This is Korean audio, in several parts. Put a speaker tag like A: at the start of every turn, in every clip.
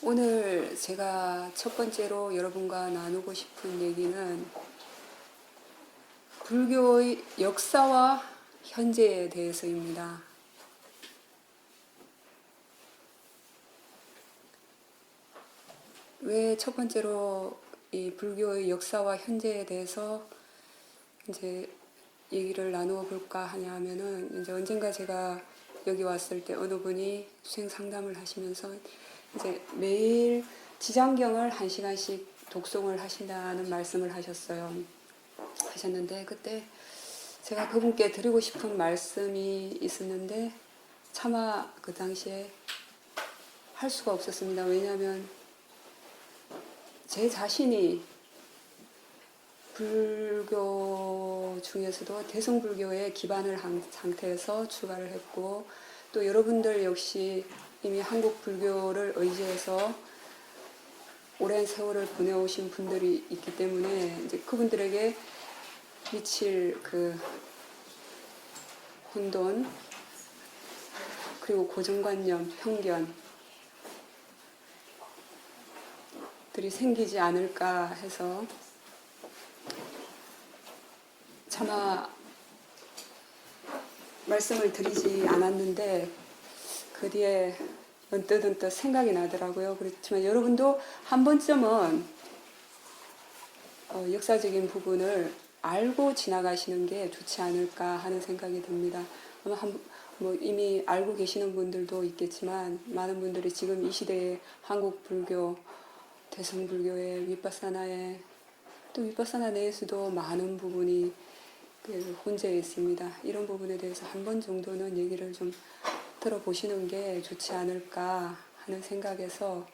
A: 오늘 제가 첫 번째로 여러분과 나누고 싶은 얘기는 불교의 역사와 현재에 대해서입니다. 왜 첫 번째로 이 불교의 역사와 현재에 대해서 이제 얘기를 나누어 볼까 하냐 하면은, 이제 언젠가 제가 여기 왔을 때 어느 분이 수행 상담을 하시면서 이제 매일 지장경을 1시간씩 독송을 하신다는 말씀을 하셨는데, 그때 제가 그분께 드리고 싶은 말씀이 있었는데 차마 그 당시에 할 수가 없었습니다. 왜냐하면 제 자신이 불교 중에서도 대성불교에 기반을 한 상태에서 출가를 했고, 또 여러분들 역시 이미 한국 불교를 의지해서 오랜 세월을 보내오신 분들이 있기 때문에 이제 그분들에게 미칠 그 혼돈, 그리고 고정관념, 편견들이 생기지 않을까 해서 차마 말씀을 드리지 않았는데, 그 뒤에 언뜻 생각이 나더라고요. 그렇지만 여러분도 한 번쯤은 역사적인 부분을 알고 지나가시는 게 좋지 않을까 하는 생각이 듭니다. 아마 이미 알고 계시는 분들도 있겠지만, 많은 분들이 지금 이 시대에 한국 불교, 대성불교의 위파사나에, 또 위파사나 내에서도 많은 부분이 혼재해 있습니다. 이런 부분에 대해서 한 번 정도는 얘기를 좀 들어보시는 게 좋지 않을까 하는 생각에서,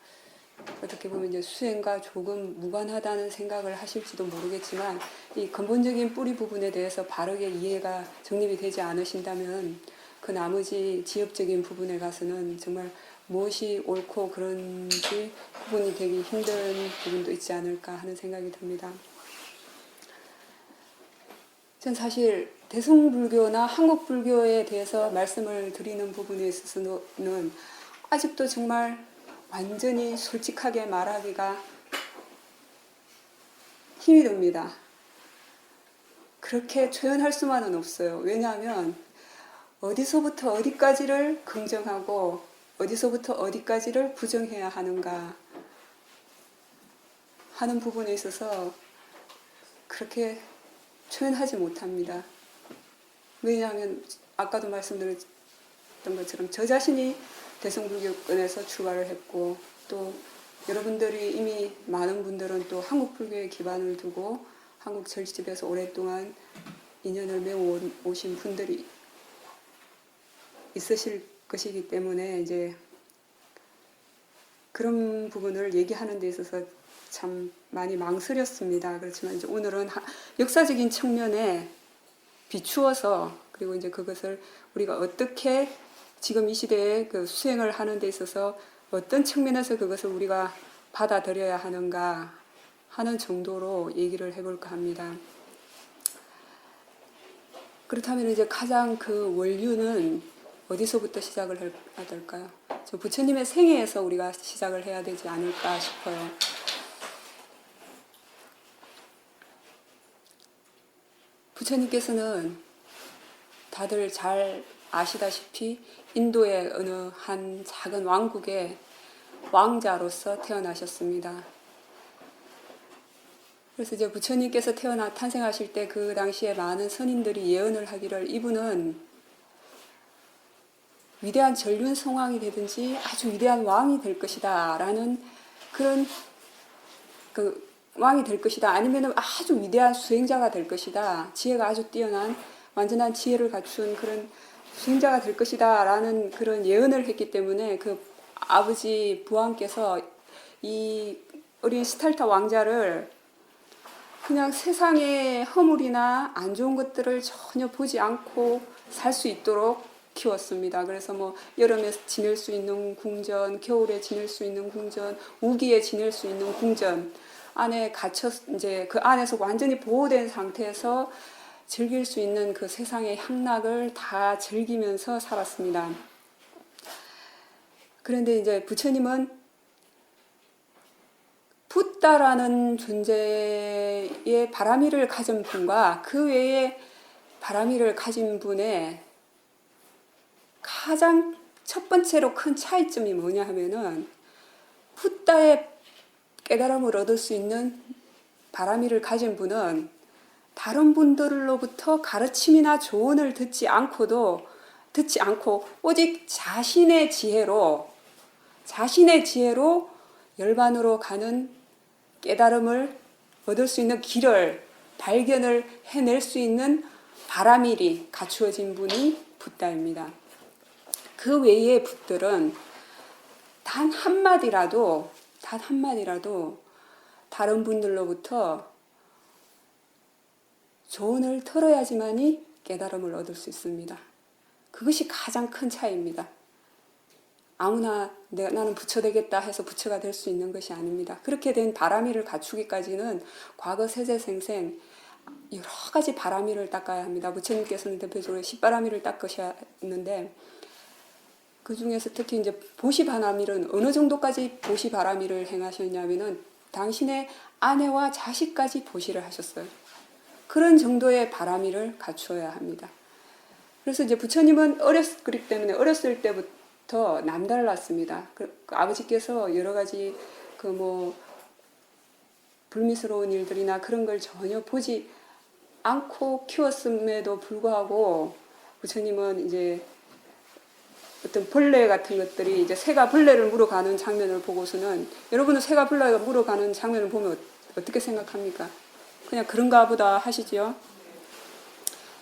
A: 어떻게 보면 이제 수행과 조금 무관하다는 생각을 하실지도 모르겠지만, 이 근본적인 뿌리 부분에 대해서 바르게 이해가 정립이 되지 않으신다면 그 나머지 지엽적인 부분에 가서는 정말 무엇이 옳고 그런지 구분이 되기 힘든 부분도 있지 않을까 하는 생각이 듭니다. 전 사실 대승불교나 한국불교에 대해서 말씀을 드리는 부분에 있어서는 아직도 정말 완전히 솔직하게 말하기가 힘이 듭니다. 그렇게 표현할 수만은 없어요. 왜냐하면 어디서부터 어디까지를 긍정하고 어디서부터 어디까지를 부정해야 하는가 하는 부분에 있어서 그렇게 표현하지 못합니다. 왜냐하면 아까도 말씀드렸던 것처럼 저 자신이 대성불교권에서 출가를 했고, 또 여러분들이 이미 많은 분들은 또 한국불교에 기반을 두고 한국 절집에서 오랫동안 인연을 메워 오신 분들이 있으실 것이기 때문에 이제 그런 부분을 얘기하는 데 있어서 참 많이 망설였습니다. 그렇지만 이제 오늘은 역사적인 측면에 비추어서, 그리고 이제 그것을 우리가 어떻게 지금 이 시대에 그 수행을 하는 데 있어서 어떤 측면에서 그것을 우리가 받아들여야 하는가 하는 정도로 얘기를 해볼까 합니다. 그렇다면 이제 가장 그 원류는 어디서부터 시작을 해야 될까요? 저 부처님의 생애에서 우리가 시작을 해야 되지 않을까 싶어요. 부처님께서는 다들 잘 아시다시피 인도의 어느 한 작은 왕국의 왕자로서 태어나셨습니다. 그래서 이제 부처님께서 탄생하실 때 그 당시에 많은 선인들이 예언을 하기를, 이분은 위대한 전륜성왕이 되든지 아주 위대한 왕이 될 것이다 라는 그런 왕이 될 것이다, 아니면 아주 위대한 수행자가 될 것이다, 지혜가 아주 뛰어난 완전한 지혜를 갖춘 그런 수행자가 될 것이다 라는 그런 예언을 했기 때문에 그 아버지 부왕께서 이 어린 시달타 왕자를 그냥 세상의 허물이나 안 좋은 것들을 전혀 보지 않고 살 수 있도록 키웠습니다. 그래서 뭐 여름에 지낼 수 있는 궁전, 겨울에 지낼 수 있는 궁전, 우기에 지낼 수 있는 궁전 안에 갇혀 이제 그 안에서 완전히 보호된 상태에서 즐길 수 있는 그 세상의 향락을 다 즐기면서 살았습니다. 그런데 이제 부처님은 붓다라는 존재의 바람이를 가진 분과 그 외에 바람이를 가진 분의 가장 첫 번째로 큰 차이점이 뭐냐 하면은 붓다의 깨달음을 얻을 수 있는 바람이를 가진 분은 다른 분들로부터 가르침이나 조언을 듣지 않고 오직 자신의 지혜로 열반으로 가는 깨달음을 얻을 수 있는 길을 발견을 해낼 수 있는 바람일이 갖추어진 분이 붓다입니다. 그 외의 붓들은 단 한마디라도 다른 분들로부터 조언을 들어야지만이 깨달음을 얻을 수 있습니다. 그것이 가장 큰 차이입니다. 아무나 나는 부처 되겠다 해서 부처가 될 수 있는 것이 아닙니다. 그렇게 된 바람이를 갖추기까지는 과거 세세생생 여러 가지 바람이를 닦아야 합니다. 부처님께서는 대표적으로 10바람이를 닦으셨는데 그 중에서 특히 이제 보시바람일은 어느 정도까지 보시바람일을 행하셨냐면은 당신의 아내와 자식까지 보시를 하셨어요. 그런 정도의 바람이를 갖추어야 합니다. 그래서 이제 부처님은 어렸기 때문에 어렸을 때부터 남달랐습니다. 그 아버지께서 여러 가지 불미스러운 일들이나 그런 걸 전혀 보지 않고 키웠음에도 불구하고 부처님은 이제 어떤 벌레 같은 것들이 이제 새가 벌레를 물어가는 장면을 보고서는 여러분은 새가 벌레가 물어가는 장면을 보면 어떻게 생각합니까? 그냥 그런가 보다 하시죠.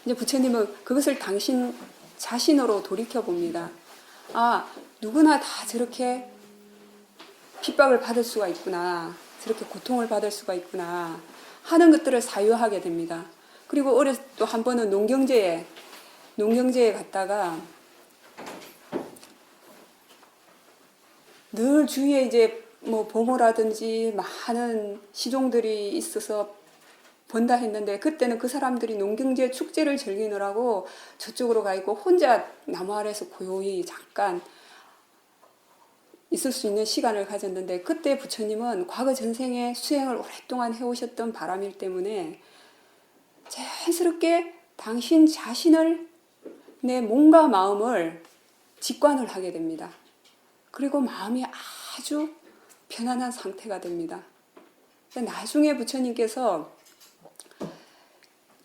A: 이제 부처님은 그것을 당신 자신으로 돌이켜 봅니다. 아, 누구나 다 저렇게 핍박을 받을 수가 있구나. 저렇게 고통을 받을 수가 있구나. 하는 것들을 사유하게 됩니다. 그리고 또 한 번은 농경제에 갔다가 늘 주위에 이제 보모라든지 많은 시종들이 있어서 본다 했는데 그때는 그 사람들이 농경제 축제를 즐기느라고 저쪽으로 가 있고 혼자 나무 아래에서 고요히 잠깐 있을 수 있는 시간을 가졌는데 그때 부처님은 과거 전생에 수행을 오랫동안 해오셨던 바람일 때문에 자연스럽게 당신 자신을 내 몸과 마음을 직관을 하게 됩니다. 그리고 마음이 아주 편안한 상태가 됩니다. 나중에 부처님께서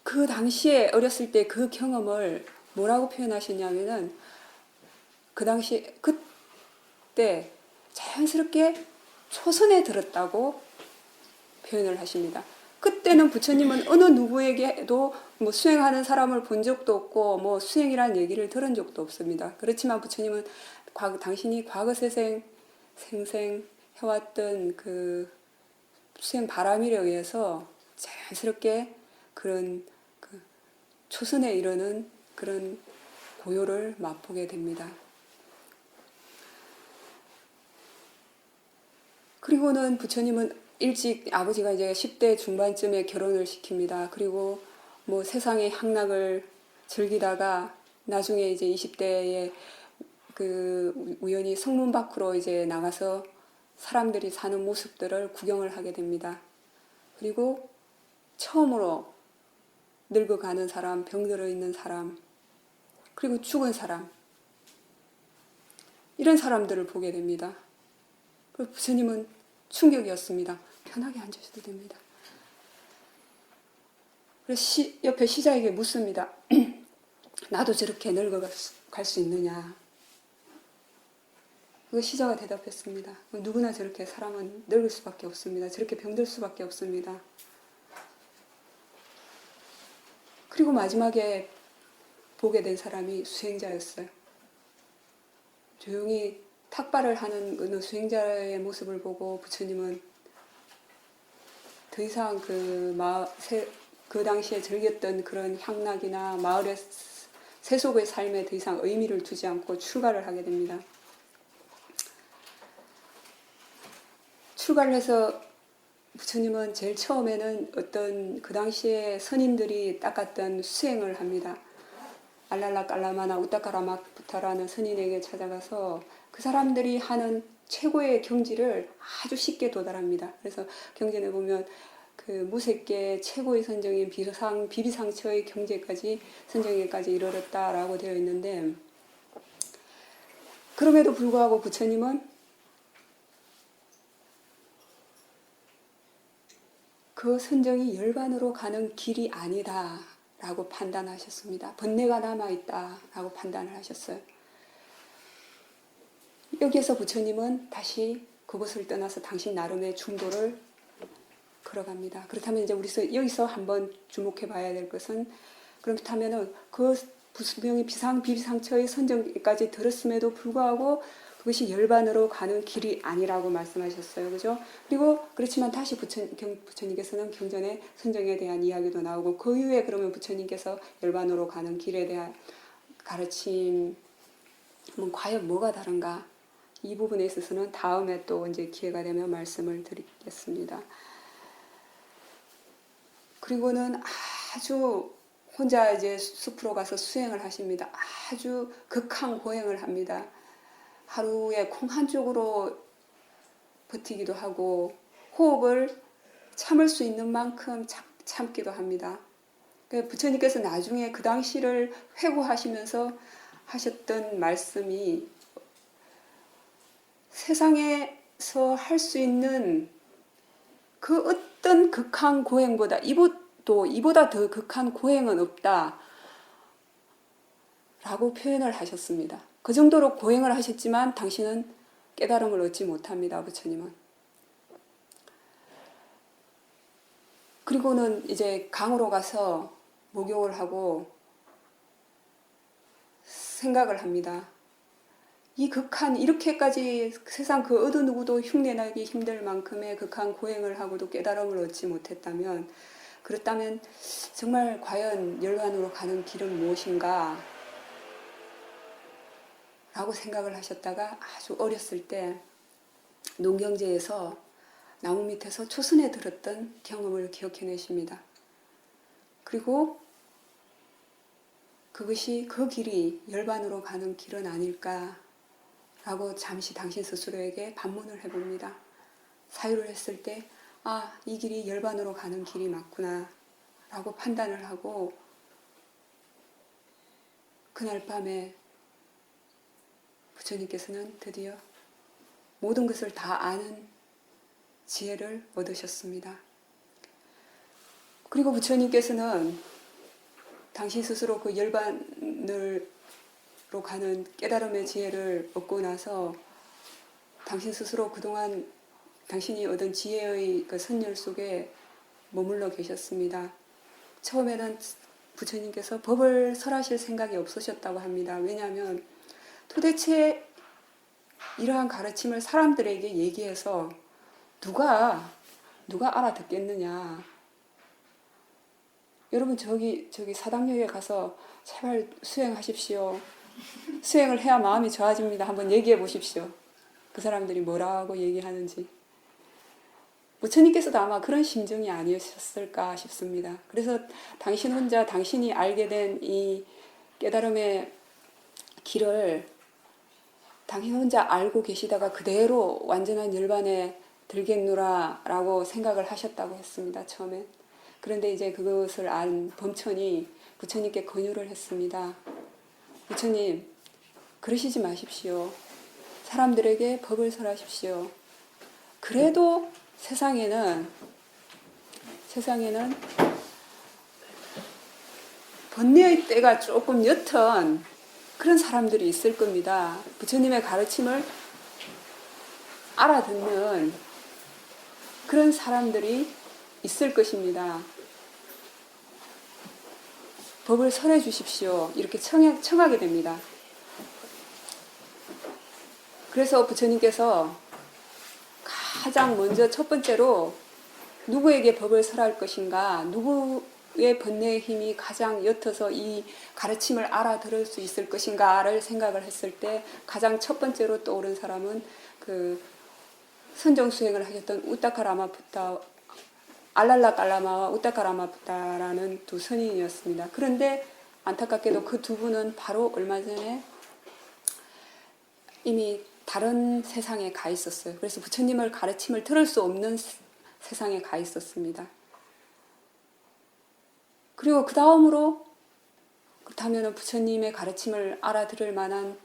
A: 그 당시에 어렸을 때 그 경험을 뭐라고 표현하셨냐면은 그때 자연스럽게 초선에 들었다고 표현을 하십니다. 그때는 부처님은 어느 누구에게도 수행하는 사람을 본 적도 없고 수행이라는 얘기를 들은 적도 없습니다. 그렇지만 부처님은 당신이 과거 생생 해왔던 그 수행 바람일에 의해서 자연스럽게 그런 초선에 이르는 그런 고요를 맛보게 됩니다. 그리고는 부처님은 일찍 아버지가 이제 10대 중반쯤에 결혼을 시킵니다. 그리고 세상의 향락을 즐기다가 나중에 이제 20대에 우연히 성문 밖으로 이제 나가서 사람들이 사는 모습들을 구경을 하게 됩니다. 그리고 처음으로 늙어가는 사람, 병들어 있는 사람, 그리고 죽은 사람, 이런 사람들을 보게 됩니다. 그리고 부처님은 충격이었습니다. 편하게 앉으셔도 됩니다. 그래서 옆에 시자에게 묻습니다. 나도 저렇게 늙어갈 수 있느냐? 그 시자가 대답했습니다. 누구나 저렇게 사람은 늙을 수밖에 없습니다. 저렇게 병들 수밖에 없습니다. 그리고 마지막에 보게 된 사람이 수행자였어요. 조용히 탁발을 하는 어느 수행자의 모습을 보고 부처님은 더 이상 그 당시에 즐겼던 그런 향락이나 마을의 세속의 삶에 더 이상 의미를 두지 않고 출가를 하게 됩니다. 출가를 해서 부처님은 제일 처음에는 어떤 그 당시에 선인들이 닦았던 수행을 합니다. 알랄라 깔라마나 우타카라마부타라는 선인에게 찾아가서 그 사람들이 하는 최고의 경지를 아주 쉽게 도달합니다. 그래서 경전에 보면 그 무색계 최고의 선정인 비비상처의 경제까지 선정에까지 이르렀다라고 되어 있는데, 그럼에도 불구하고 부처님은 그 선정이 열반으로 가는 길이 아니다 라고 판단하셨습니다. 번뇌가 남아있다 라고 판단을 하셨어요. 여기에서 부처님은 다시 그곳을 떠나서 당신 나름의 중도를 걸어갑니다. 그렇다면 이제 우리 여기서 한번 주목해 봐야 될 것은, 그렇다면은 그 분명히 비비상처의 선정까지 들었음에도 불구하고 그것이 열반으로 가는 길이 아니라고 말씀하셨어요. 그죠? 그리고 그렇지만 다시 부처님께서는 경전에 선정에 대한 이야기도 나오고, 그 이후에 그러면 부처님께서 열반으로 가는 길에 대한 가르침은 과연 뭐가 다른가? 이 부분에 있어서는 다음에 또 이제 기회가 되면 말씀을 드리겠습니다. 그리고는 아주 혼자 이제 숲으로 가서 수행을 하십니다. 아주 극한 고행을 합니다. 하루에 콩 한 쪽으로 버티기도 하고, 호흡을 참을 수 있는 만큼 참기도 합니다. 부처님께서 나중에 그 당시를 회고하시면서 하셨던 말씀이, 세상에서 할 수 있는 그 어떤 극한 고행보다 이보다 더 극한 고행은 없다 라고 표현을 하셨습니다. 그 정도로 고행을 하셨지만 당신은 깨달음을 얻지 못합니다. 부처님은. 그리고는 이제 강으로 가서 목욕을 하고 생각을 합니다. 이 극한, 이렇게까지 세상 그 어느 누구도 흉내내기 힘들 만큼의 극한 고행을 하고도 깨달음을 얻지 못했다면, 그렇다면 정말 과연 열반으로 가는 길은 무엇인가? 라고 생각을 하셨다가 아주 어렸을 때 농경제에서 나무 밑에서 초선에 들었던 경험을 기억해내십니다. 그리고 그것이 그 길이 열반으로 가는 길은 아닐까 라고 잠시 당신 스스로에게 반문을 해봅니다. 사유를 했을 때, 아, 이 길이 열반으로 가는 길이 맞구나 라고 판단을 하고, 그날 밤에 부처님께서는 드디어 모든 것을 다 아는 지혜를 얻으셨습니다. 그리고 부처님께서는 당신 스스로 그 열반으로 가는 깨달음의 지혜를 얻고 나서 당신 스스로 그동안 당신이 얻은 지혜의 그 선열 속에 머물러 계셨습니다. 처음에는 부처님께서 법을 설하실 생각이 없으셨다고 합니다. 왜냐하면 도대체 이러한 가르침을 사람들에게 얘기해서 누가 알아듣겠느냐. 여러분 저기 사당역에 가서 제발 수행하십시오. 수행을 해야 마음이 좋아집니다. 한번 얘기해 보십시오. 그 사람들이 뭐라고 얘기하는지. 부처님께서도 아마 그런 심정이 아니었을까 싶습니다. 그래서 당신 혼자 당신이 알게 된 이 깨달음의 길을 당신 혼자 알고 계시다가 그대로 완전한 열반에 들겠노라 라고 생각을 하셨다고 했습니다. 처음엔. 그런데 이제 그것을 안 범천이 부처님께 권유를 했습니다. 부처님, 그러시지 마십시오. 사람들에게 법을 설하십시오. 그래도 세상에는 번뇌의 때가 조금 옅은 그런 사람들이 있을 겁니다. 부처님의 가르침을 알아듣는 그런 사람들이 있을 것입니다. 법을 설해 주십시오. 이렇게 청하게 됩니다. 그래서 부처님께서 가장 먼저 첫 번째로 누구에게 법을 설할 것인가, 누구의 번뇌의 힘이 가장 옅어서 이 가르침을 알아들을 수 있을 것인가를 생각을 했을 때 가장 첫 번째로 떠오른 사람은 그 선정수행을 하셨던 우타카라마푸타, 알랄라 깔라마와 우타카라마푸타라는 두 선인이었습니다. 그런데 안타깝게도 그 두 분은 바로 얼마 전에 이미 다른 세상에 가 있었어요. 그래서 부처님을 가르침을 들을 수 없는 세상에 가 있었습니다. 그리고 그 다음으로 그렇다면 부처님의 가르침을 알아들을 만한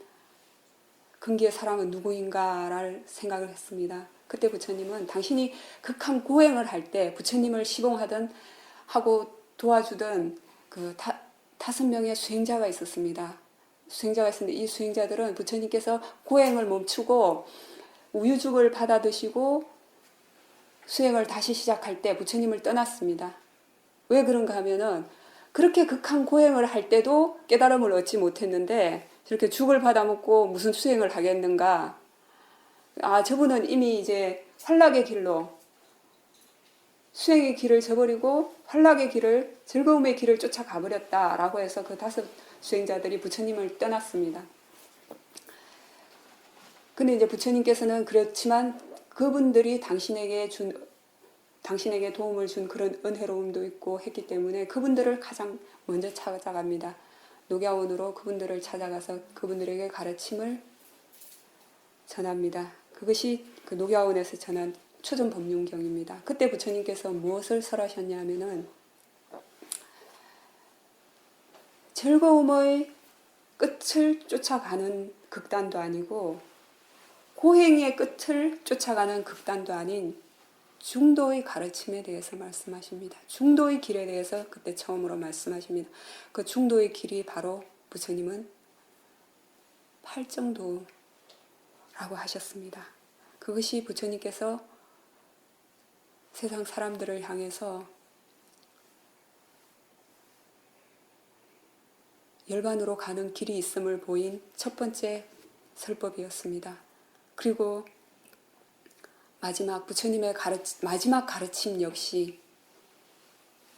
A: 근기의 사람은 누구인가를 생각을 했습니다. 그때 부처님은 당신이 극한 고행을 할 때 부처님을 시봉하던 하고 도와주던 그 5명의 수행자가 있었습니다. 수행자가 있었는데 이 수행자들은 부처님께서 고행을 멈추고 우유죽을 받아 드시고 수행을 다시 시작할 때 부처님을 떠났습니다. 왜 그런가 하면은 그렇게 극한 고행을 할 때도 깨달음을 얻지 못했는데 저렇게 죽을 받아 먹고 무슨 수행을 하겠는가. 저분은 이미 이제 환락의 길로 수행의 길을 저버리고 환락의 길을 즐거움의 길을 쫓아가 버렸다라고 해서 그 5 수행자들이 부처님을 떠났습니다. 근데 이제 부처님께서는 그렇지만 그분들이 당신에게 도움을 준 그런 은혜로움도 있고 했기 때문에 그분들을 가장 먼저 찾아갑니다. 녹야원으로 그분들을 찾아가서 그분들에게 가르침을 전합니다. 그것이 그 녹야원에서 전한 초전법륜경입니다. 그때 부처님께서 무엇을 설하셨냐 하면은 즐거움의 끝을 쫓아가는 극단도 아니고 고행의 끝을 쫓아가는 극단도 아닌 중도의 가르침에 대해서 말씀하십니다. 중도의 길에 대해서 그때 처음으로 말씀하십니다. 그 중도의 길이 바로 부처님은 팔정도라고 하셨습니다. 그것이 부처님께서 세상 사람들을 향해서 열반으로 가는 길이 있음을 보인 첫 번째 설법이었습니다. 그리고 부처님의 마지막 가르침 역시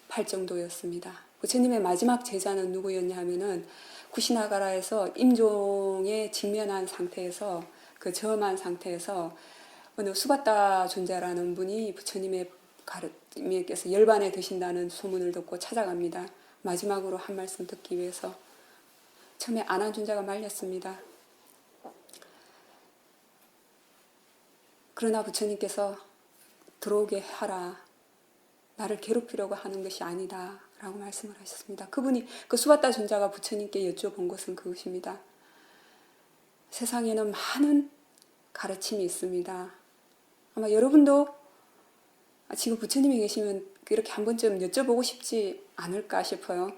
A: 팔정도였습니다. 부처님의 마지막 제자는 누구였냐 하면은 구시나가라에서 임종에 직면한 상태에서 그 저음한 상태에서 어느 수바타 존자라는 분이 부처님의 가르침에께서 열반에 드신다는 소문을 듣고 찾아갑니다. 마지막으로 한 말씀 듣기 위해서. 처음에 안한존자가 말렸습니다. 그러나 부처님께서 들어오게 하라. 나를 괴롭히려고 하는 것이 아니다. 라고 말씀을 하셨습니다. 그분이 그 수바타 존자가 부처님께 여쭤본 것은 그것입니다. 세상에는 많은 가르침이 있습니다. 아마 여러분도 지금 부처님이 계시면 이렇게 한 번쯤 여쭤보고 싶지 않을까 싶어요.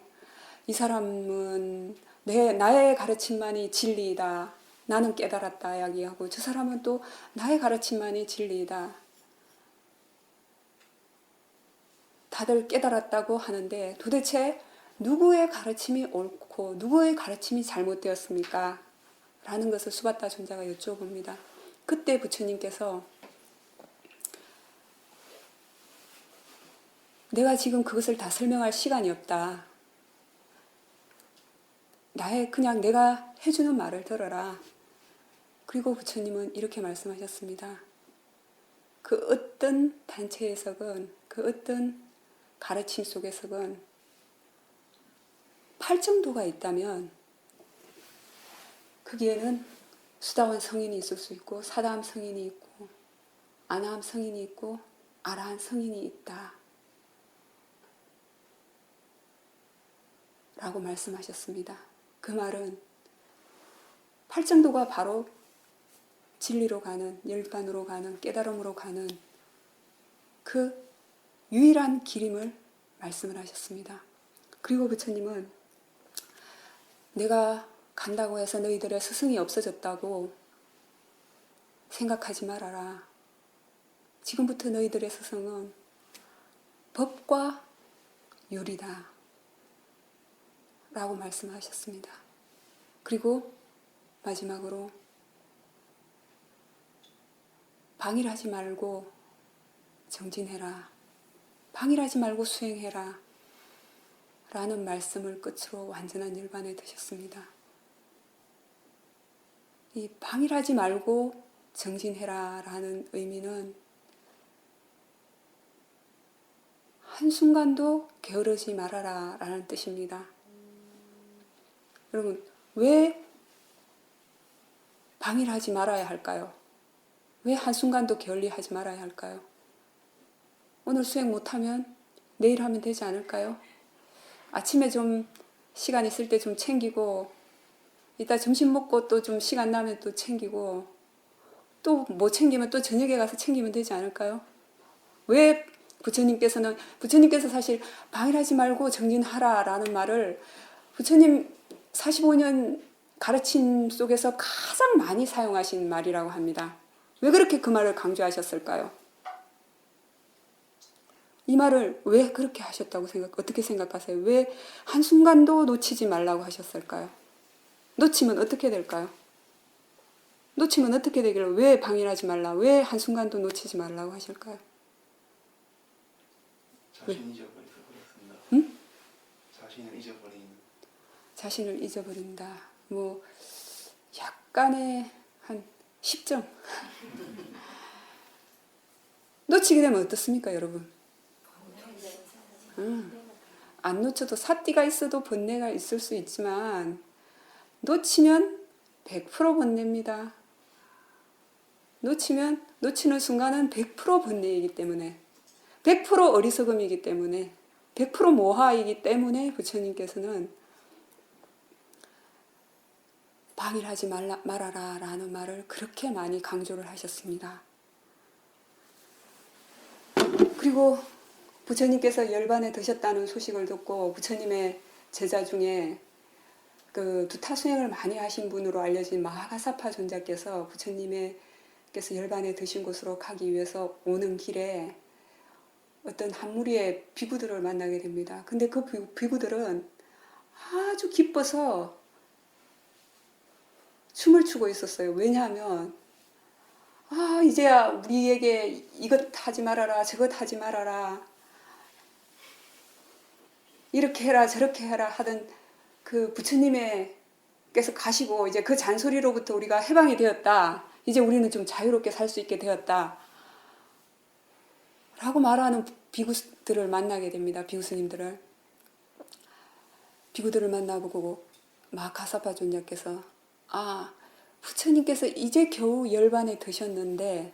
A: 이 사람은 나의 가르침만이 진리이다. 나는 깨달았다 이야기하고 저 사람은 또 나의 가르침만이 진리이다. 다들 깨달았다고 하는데 도대체 누구의 가르침이 옳고 누구의 가르침이 잘못되었습니까? 라는 것을 수바타 존자가 여쭤봅니다. 그때 부처님께서 내가 지금 그것을 다 설명할 시간이 없다. 그냥 내가 해주는 말을 들어라. 그리고 부처님은 이렇게 말씀하셨습니다. 그 어떤 단체에서건 그 어떤 가르침 속에서건 팔정도가 있다면 거기에는 수다원 성인이 있을 수 있고 사다함 성인이 있고 아나함 성인이 있고 아라한 성인이 있다. 라고 말씀하셨습니다. 그 말은 팔정도가 바로 진리로 가는, 열반으로 가는, 깨달음으로 가는 그 유일한 길임을 말씀을 하셨습니다. 그리고 부처님은 내가 간다고 해서 너희들의 스승이 없어졌다고 생각하지 말아라. 지금부터 너희들의 스승은 법과 유리다. 라고 말씀하셨습니다. 그리고 마지막으로 방일하지 말고 정진해라. 방일하지 말고 수행해라. 라는 말씀을 끝으로 완전한 열반에 드셨습니다. 이 방일하지 말고 정진해라 라는 의미는 한순간도 게으르지 말아라 라는 뜻입니다. 여러분, 왜 방일하지 말아야 할까요? 왜 한순간도 게을리하지 말아야 할까요? 오늘 수행 못하면 내일 하면 되지 않을까요? 아침에 좀 시간 있을 때 좀 챙기고 이따 점심 먹고 또 좀 시간 나면 또 챙기고 또 못 챙기면 또 저녁에 가서 챙기면 되지 않을까요? 왜 부처님께서 사실 방일하지 말고 정진하라라는 말을 부처님 45년 가르침 속에서 가장 많이 사용하신 말이라고 합니다. 왜 그렇게 그 말을 강조하셨을까요? 이 말을 왜 그렇게 하셨다고 어떻게 생각하세요? 왜 한순간도 놓치지 말라고 하셨을까요? 놓치면 어떻게 될까요? 놓치면 어떻게 되길래 왜 방일하지 말라, 왜 한순간도 놓치지 말라고 하실까요?
B: 자신을 잊어버려서 그렇습니다.
A: 응?
B: 자신을 잊어버린다.
A: 뭐 약간의 한 10점. 놓치게 되면 어떻습니까, 여러분? 안 놓쳐도 사띠가 있어도 번뇌가 있을 수 있지만 놓치면 100% 번뇌입니다. 놓치는 순간은 100% 번뇌이기 때문에 100% 어리석음이기 때문에 100% 모하이기 때문에 부처님께서는 방일하지 말아라 라는 말을 그렇게 많이 강조를 하셨습니다. 그리고 부처님께서 열반에 드셨다는 소식을 듣고 부처님의 제자 중에 그 두타 수행을 많이 하신 분으로 알려진 마하가사파 존자께서 부처님께서 열반에 드신 곳으로 가기 위해서 오는 길에 어떤 한 무리의 비구들을 만나게 됩니다. 근데 그 비구들은 아주 기뻐서 춤을 추고 있었어요. 왜냐하면 이제야 우리에게 이것 하지 말아라, 저것 하지 말아라, 이렇게 해라, 저렇게 해라 하던 그 부처님께서 가시고 이제 그 잔소리로부터 우리가 해방이 되었다. 이제 우리는 좀 자유롭게 살 수 있게 되었다. 라고 말하는 비구들을 만나게 됩니다. 비구스님들을. 비구들을 만나보고 마하가사파 존자께서 부처님께서 이제 겨우 열반에 드셨는데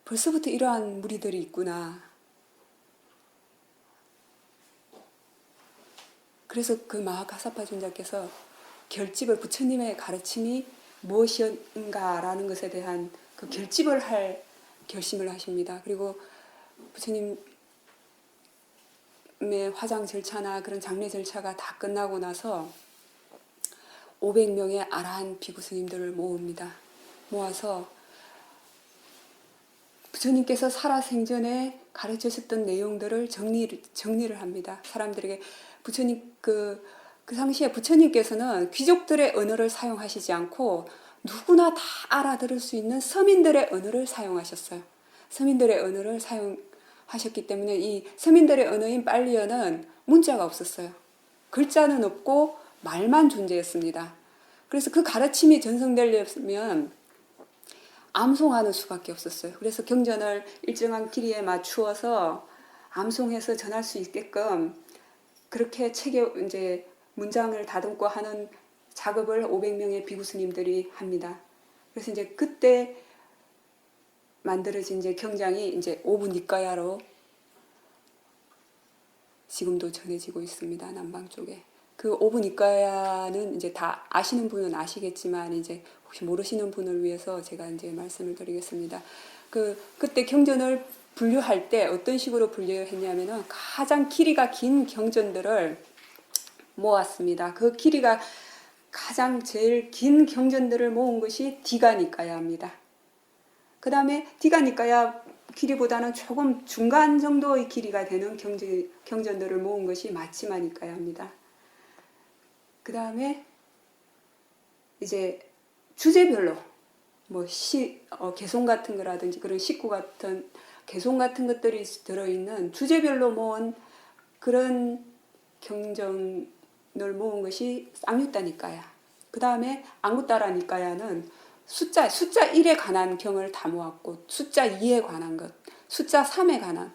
A: 벌써부터 이러한 무리들이 있구나. 그래서 그 마하가사파 존자께서 결집을, 부처님의 가르침이 무엇인가라는 것에 대한 그 결집을 할 결심을 하십니다. 그리고 부처님의 화장 절차나 그런 장례 절차가 다 끝나고 나서 500명의 아라한 비구스님들을 모읍니다. 모아서 부처님께서 살아생전에 가르치셨던 내용들을 정리를 합니다. 사람들에게 부처님 그 당시에 부처님께서는 귀족들의 언어를 사용하시지 않고 누구나 다 알아들을 수 있는 서민들의 언어를 사용하셨어요. 서민들의 언어를 사용하셨기 때문에 이 서민들의 언어인 빨리어는 문자가 없었어요. 글자는 없고 말만 존재했습니다. 그래서 그 가르침이 전성되려면 암송하는 수밖에 없었어요. 그래서 경전을 일정한 길이에 맞추어서 암송해서 전할 수 있게끔 그렇게 책에 이제 문장을 다듬고 하는 작업을 500명의 비구스님들이 합니다. 그래서 이제 그때 만들어진 이제 경장이 이제 오부니까야로 지금도 전해지고 있습니다. 남방 쪽에. 그 오부니까야는 이제 다 아시는 분은 아시겠지만 이제 혹시 모르시는 분을 위해서 제가 이제 말씀을 드리겠습니다. 그때 경전을 분류할 때 어떤 식으로 분류했냐면은 가장 길이가 긴 경전들을 모았습니다. 그 길이가 가장 제일 긴 경전들을 모은 것이 디가니까야입니다. 그 다음에 디가니까야 길이보다는 조금 중간 정도의 길이가 되는 경전들을 모은 것이 마치마니까야입니다. 그 다음에 이제 주제별로 뭐 개송 같은 거라든지 그런 식구 같은 개송 같은 것들이 들어있는 주제별로 모은 그런 경전을 모은 것이 쌍유따니까야. 그 다음에 앙구따라니까야는 숫자 1에 관한 경을 다 모았고 숫자 2에 관한 것, 숫자 3에 관한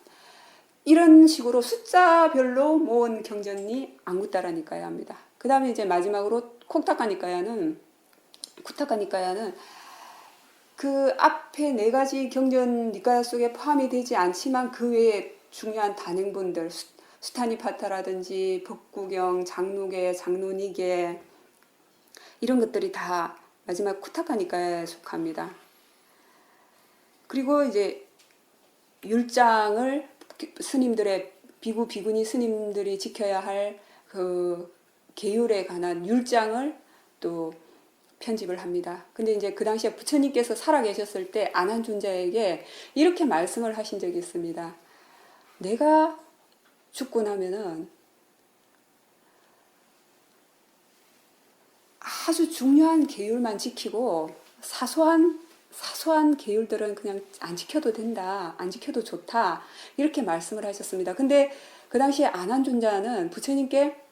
A: 이런 식으로 숫자별로 모은 경전이 앙구따라니까야입니다. 그 다음에 이제 마지막으로 콕타카니까야는 쿠타카 니카야는 그 앞에 네 가지 경전 니카야 속에 포함이 되지 않지만 그 외에 중요한 단행본들 수타니파타라든지 법구경, 장로계, 장로니계 이런 것들이 다 마지막 쿠타카 니카야에 속합니다. 그리고 이제 율장을 스님들의 비구 비구니 스님들이 지켜야 할 그 계율에 관한 율장을 또 편집을 합니다. 근데 이제 그 당시에 부처님께서 살아계셨을 때 안한존자에게 이렇게 말씀을 하신 적이 있습니다. 내가 죽고 나면은 아주 중요한 계율만 지키고 사소한 계율들은 그냥 안 지켜도 된다. 안 지켜도 좋다. 이렇게 말씀을 하셨습니다. 근데 그 당시에 안한존자는 부처님께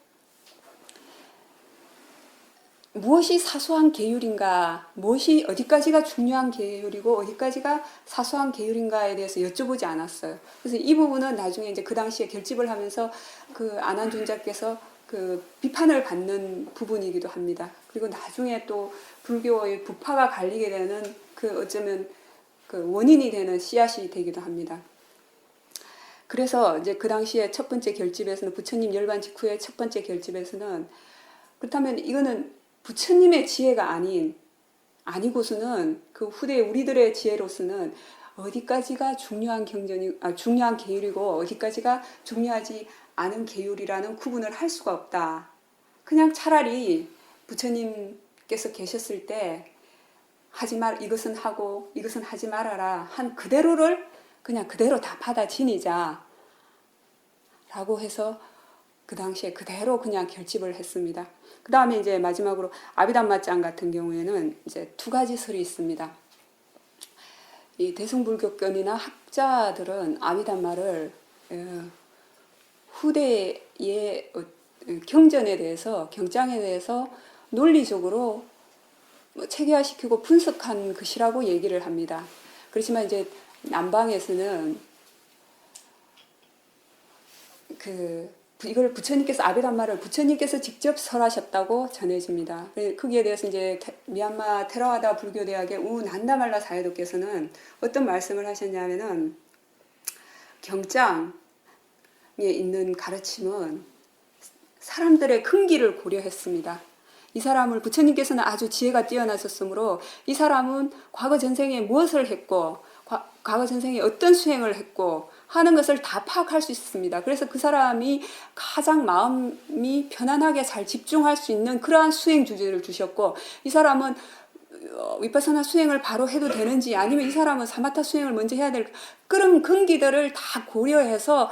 A: 무엇이 사소한 계율인가, 무엇이 어디까지가 중요한 계율이고 어디까지가 사소한 계율인가에 대해서 여쭤보지 않았어요. 그래서 이 부분은 나중에 이제 그 당시에 결집을 하면서 그 안한존자께서 그 비판을 받는 부분이기도 합니다. 그리고 나중에 또 불교의 부파가 갈리게 되는 그 어쩌면 그 원인이 되는 씨앗이 되기도 합니다. 그래서 이제 그 당시에 첫 번째 결집에서는 부처님 열반 직후의 첫 번째 결집에서는 그렇다면 이거는 부처님의 지혜가 아니고서는 그 후대 우리들의 지혜로서는 어디까지가 중요한 중요한 계율이고 어디까지가 중요하지 않은 계율이라는 구분을 할 수가 없다. 그냥 차라리 부처님께서 계셨을 때 이것은 하고 이것은 하지 말아라 한 그대로를 그냥 그대로 다 받아 지니자 라고 해서 그 당시에 그대로 그냥 결집을 했습니다. 그 다음에 이제 마지막으로 아비담마짱 같은 경우에는 이제 두 가지 설이 있습니다. 이 대승불교권이나 학자들은 아비담마를 후대의 경전에 대해서 경장에 대해서 논리적으로 체계화시키고 분석한 것이라고 얘기를 합니다. 그렇지만 이제 남방에서는 이걸 부처님께서 아비담마를 부처님께서 직접 설하셨다고 전해집니다. 거기에 대해서 이제 미얀마 테라와다 불교대학의 우난다말라 사회도께서는 어떤 말씀을 하셨냐면은 경장에 있는 가르침은 사람들의 근기를 고려했습니다. 이 사람을 부처님께서는 아주 지혜가 뛰어나셨으므로 이 사람은 과거 전생에 무엇을 했고 과거 전생에 어떤 수행을 했고 하는 것을 다 파악할 수 있습니다. 그래서 그 사람이 가장 마음이 편안하게 잘 집중할 수 있는 그러한 수행 주제를 주셨고 이 사람은 위파사나 수행을 바로 해도 되는지 아니면 이 사람은 사마타 수행을 먼저 해야 될 그런 근기들을 다 고려해서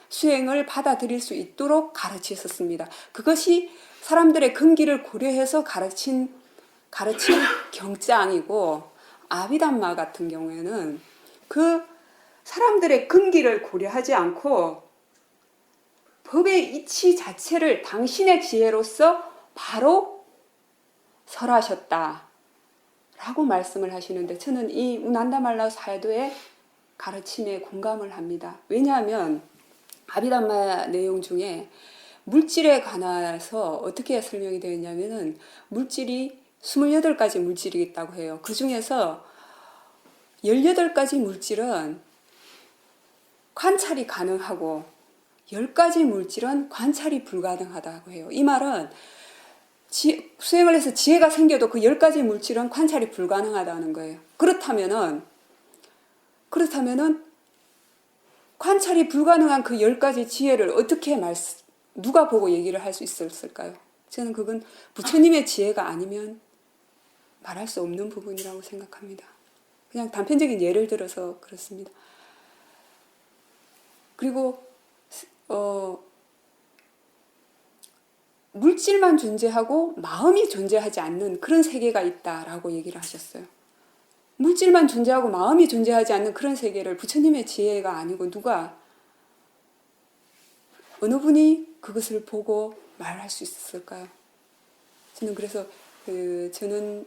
A: 수행을 받아들일 수 있도록 가르치셨습니다. 그것이 사람들의 근기를 고려해서 가르친 경장이고 아비담마 같은 경우에는 그 사람들의 근기를 고려하지 않고 법의 이치 자체를 당신의 지혜로서 바로 설하셨다 라고 말씀을 하시는데 저는 이 우난다말라 사도의 가르침에 공감을 합니다. 왜냐하면 아비담마 내용 중에 물질에 관해서 어떻게 설명이 되어 있냐면은 물질이 28가지 물질이 있다고 해요. 그 중에서 18가지 물질은 관찰이 가능하고 10가지 물질은 관찰이 불가능하다고 해요. 이 말은 수행을 해서 지혜가 생겨도 그 10가지 물질은 관찰이 불가능하다는 거예요. 그렇다면은 관찰이 불가능한 그 10가지 지혜를 어떻게 누가 보고 얘기를 할 수 있었을까요? 저는 그건 부처님의 지혜가 아니면 말할 수 없는 부분이라고 생각합니다. 그냥 단편적인 예를 들어서 그렇습니다. 그리고 물질만 존재하고 마음이 존재하지 않는 그런 세계가 있다라고 얘기를 하셨어요. 물질만 존재하고 마음이 존재하지 않는 그런 세계를 부처님의 지혜가 아니고 어느 분이 그것을 보고 말할 수 있었을까요? 저는 그래서 저는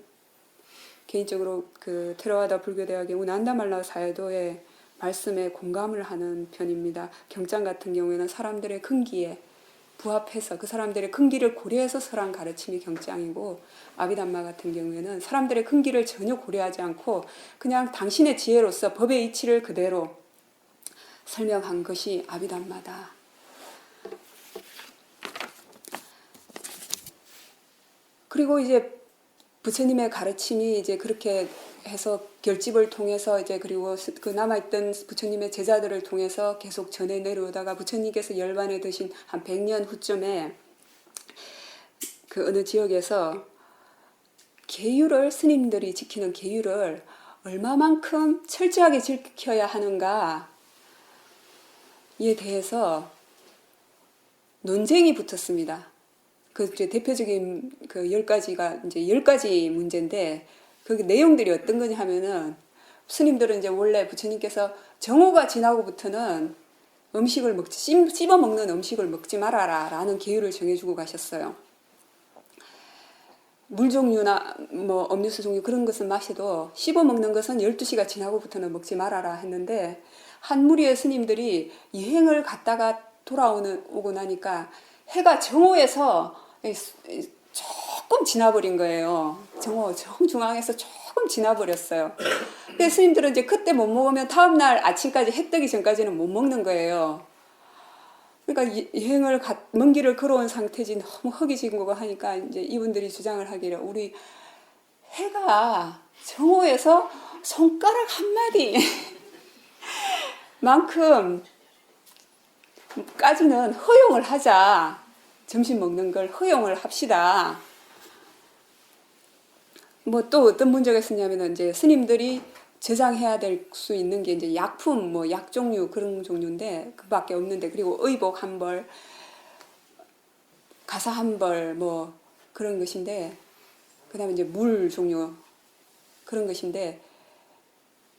A: 개인적으로 테라와다 불교대학의 우난다말라 사도의 말씀에 공감을 하는 편입니다. 경장 같은 경우에는 사람들의 근기에 부합해서 그 사람들의 근기를 고려해서 설한 가르침이 경장이고, 아비담마 같은 경우에는 사람들의 근기를 전혀 고려하지 않고 그냥 당신의 지혜로서 법의 이치를 그대로 설명한 것이 아비담마다. 그리고 이제 부처님의 가르침이 이제 그렇게 해서 결집을 통해서 이제 그리고 그 남아있던 부처님의 제자들을 통해서 계속 전해 내려오다가 부처님께서 열반에 드신 한 100년 후쯤에 그 어느 지역에서 계율을, 스님들이 지키는 계율을 얼마만큼 철저하게 지켜야 하는가 이에 대해서 논쟁이 붙었습니다. 그 대표적인 그 10가지가 이제 10가지 문제인데, 그 내용들이 어떤 거냐 하면은, 스님들은 이제 원래 부처님께서 정오가 지나고부터는 음식을 씹어 먹는 음식을 먹지 말아라 라는 계율을 정해주고 가셨어요. 물 종류나 뭐 음료수 종류 그런 것은 마셔도 씹어 먹는 것은 12시가 지나고부터는 먹지 말아라 했는데, 한 무리의 스님들이 여행을 갔다가 오고 나니까 해가 정오에서 조금 지나버린 거예요. 정오 정중앙에서 조금 지나버렸어요. 근데 스님들은 이제 그때 못 먹으면 다음날 아침까지 해 뜨기 전까지는 못 먹는 거예요. 그러니까 여행을 먼 길을 걸어온 상태지 너무 허기지고 하니까 이제 이분들이 주장을 하기를, 우리 해가 정오에서 손가락 한 마디 만큼까지는 허용을 하자. 점심 먹는 걸 허용을 합시다. 뭐 또 어떤 문제가 있었냐면은, 이제 스님들이 저장해야 될 수 있는 게 이제 약품, 뭐 약 종류 그런 종류인데 그밖에 없는데, 그리고 의복 한 벌, 가사 한 벌, 뭐 그런 것인데, 그다음에 이제 물 종류 그런 것인데,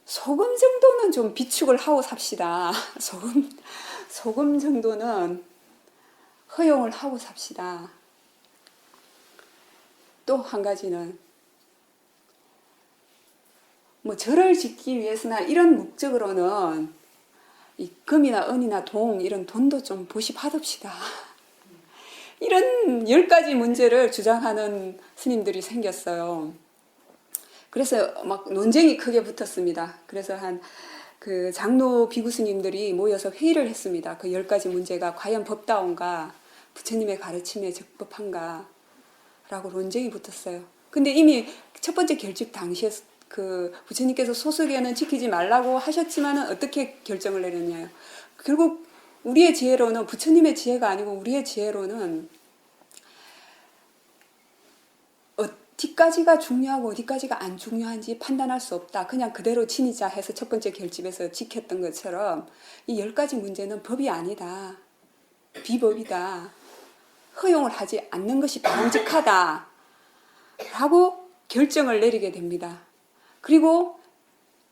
A: 소금 정도는 좀 비축을 하고 삽시다. 소금 정도는 허용을 하고 삽시다. 또 한 가지는, 뭐 절을 짓기 위해서나 이런 목적으로는 이 금이나 은이나 이런 돈도 좀 보시받읍시다. 이런 10가지 문제를 주장하는 스님들이 생겼어요. 그래서 막 논쟁이 크게 붙었습니다. 그래서 그 장로 비구 스님들이 모여서 회의를 했습니다. 그 10가지 문제가 과연 법다운가, 부처님의 가르침에 적법한가 라고 논쟁이 붙었어요. 근데 이미 첫 번째 결집 당시에 그 부처님께서 소수견은 지키지 말라고 하셨지만은 어떻게 결정을 내렸냐요. 결국 우리의 지혜로는, 부처님의 지혜가 아니고 우리의 지혜로는 어디까지가 중요하고 어디까지가 안 중요한지 판단할 수 없다. 그냥 그대로 지니자 해서 첫 번째 결집에서 지켰던 것처럼 이 10가지 문제는 법이 아니다. 비법이다. 허용을 하지 않는 것이 바람직하다. 라고 결정을 내리게 됩니다. 그리고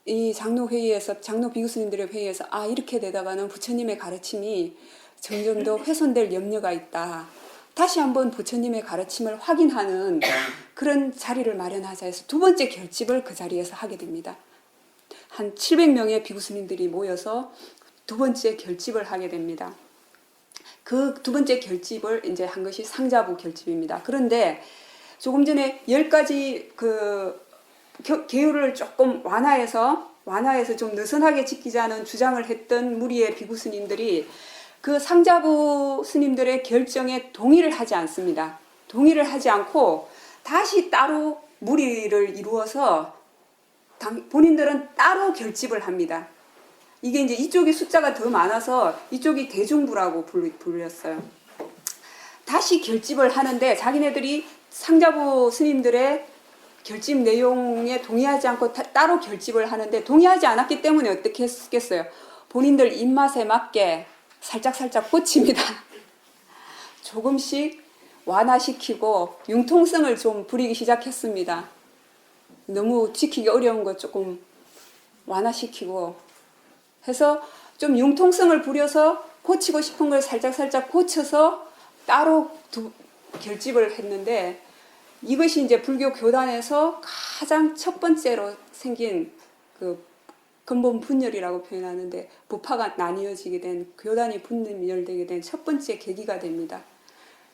A: 이 장로회의에서, 장로 비구스님들의 회의에서, 이렇게 되다가는 부처님의 가르침이 점점 더 훼손될 염려가 있다. 다시 한번 부처님의 가르침을 확인하는 그런 자리를 마련하자 해서 두 번째 결집을 그 자리에서 하게 됩니다. 한 700명의 비구스님들이 모여서 두 번째 결집을 하게 됩니다. 그 두 번째 결집을 이제 한 것이 상자부 결집입니다. 그런데 조금 전에 10가지 그 계율을 조금 완화해서 좀 느슨하게 지키자는 주장을 했던 무리의 비구 스님들이 그 상자부 스님들의 결정에 동의를 하지 않습니다. 동의를 하지 않고 다시 따로 무리를 이루어서 본인들은 따로 결집을 합니다. 이게 이제 이쪽이 숫자가 더 많아서 이쪽이 대중부라고 불렸어요. 다시 결집을 하는데 자기네들이 상자부 스님들의 결집 내용에 동의하지 않고 따로 결집을 하는데, 동의하지 않았기 때문에 어떻게 했겠어요? 본인들 입맛에 맞게 살짝 고칩니다. 조금씩 완화시키고 융통성을 좀 부리기 시작했습니다. 너무 지키기 어려운 것 조금 완화시키고 해서 좀 융통성을 부려서 고치고 싶은 걸 살짝 고쳐서 따로 결집을 했는데, 이것이 이제 불교 교단에서 가장 첫 번째로 생긴 그 근본 분열이라고 표현하는데, 부파가 나뉘어지게 된, 교단이 분열되게 된 첫 번째 계기가 됩니다.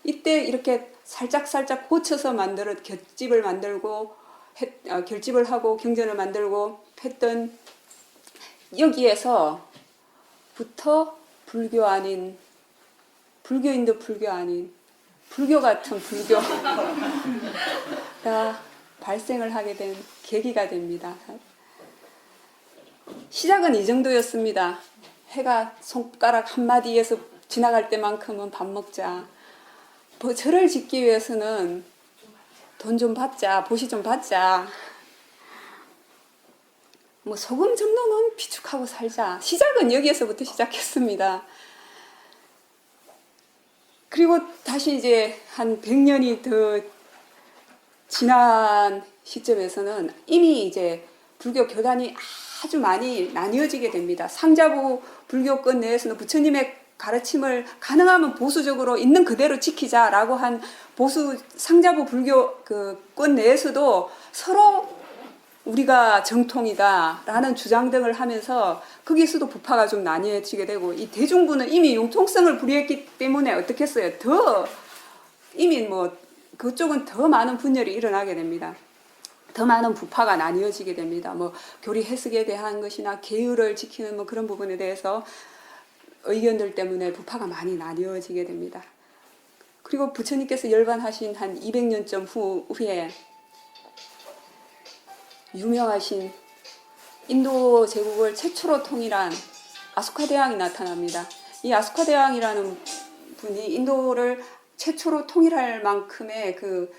A: 이때 이렇게 살짝 고쳐서 만들어 결집을 만들고 결집을 하고 경전을 만들고 했던 여기에서부터 불교 아닌 불교인도 불교 아닌 불교 같은 불교가 발생을 하게 된 계기가 됩니다. 시작은 이 정도였습니다. 해가 손가락 한마디에서 지나갈 때만큼은 밥 먹자. 뭐 절을 짓기 위해서는 돈 좀 받자, 보시 좀 받자. 뭐 소금 정도는 비축하고 살자. 시작은 여기에서부터 시작했습니다. 그리고 다시 이제 한 100년이 더 지난 시점에서는 이미 이제 불교 교단이 아주 많이 나뉘어지게 됩니다. 상자부 불교권 내에서는 부처님의 가르침을 가능하면 보수적으로 있는 그대로 지키자라고 한 보수 상자부 불교권 내에서도 서로 우리가 정통이다라는 주장 등을 하면서 거기서도 부파가 좀 나뉘어지게 되고, 이 대중부는 이미 융통성을 부리했기 때문에 어떻게 했어요? 더 이미 뭐 그쪽은 더 많은 분열이 일어나게 됩니다. 더 많은 부파가 나뉘어지게 됩니다. 뭐 교리 해석에 대한 것이나 계율을 지키는 뭐 그런 부분에 대해서 의견들 때문에 부파가 많이 나뉘어지게 됩니다. 그리고 부처님께서 열반하신 한 200년쯤 후에 유명하신 인도 제국을 최초로 통일한 아소카대왕이 나타납니다. 이 아소카대왕이라는 분이 인도를 최초로 통일할 만큼의 그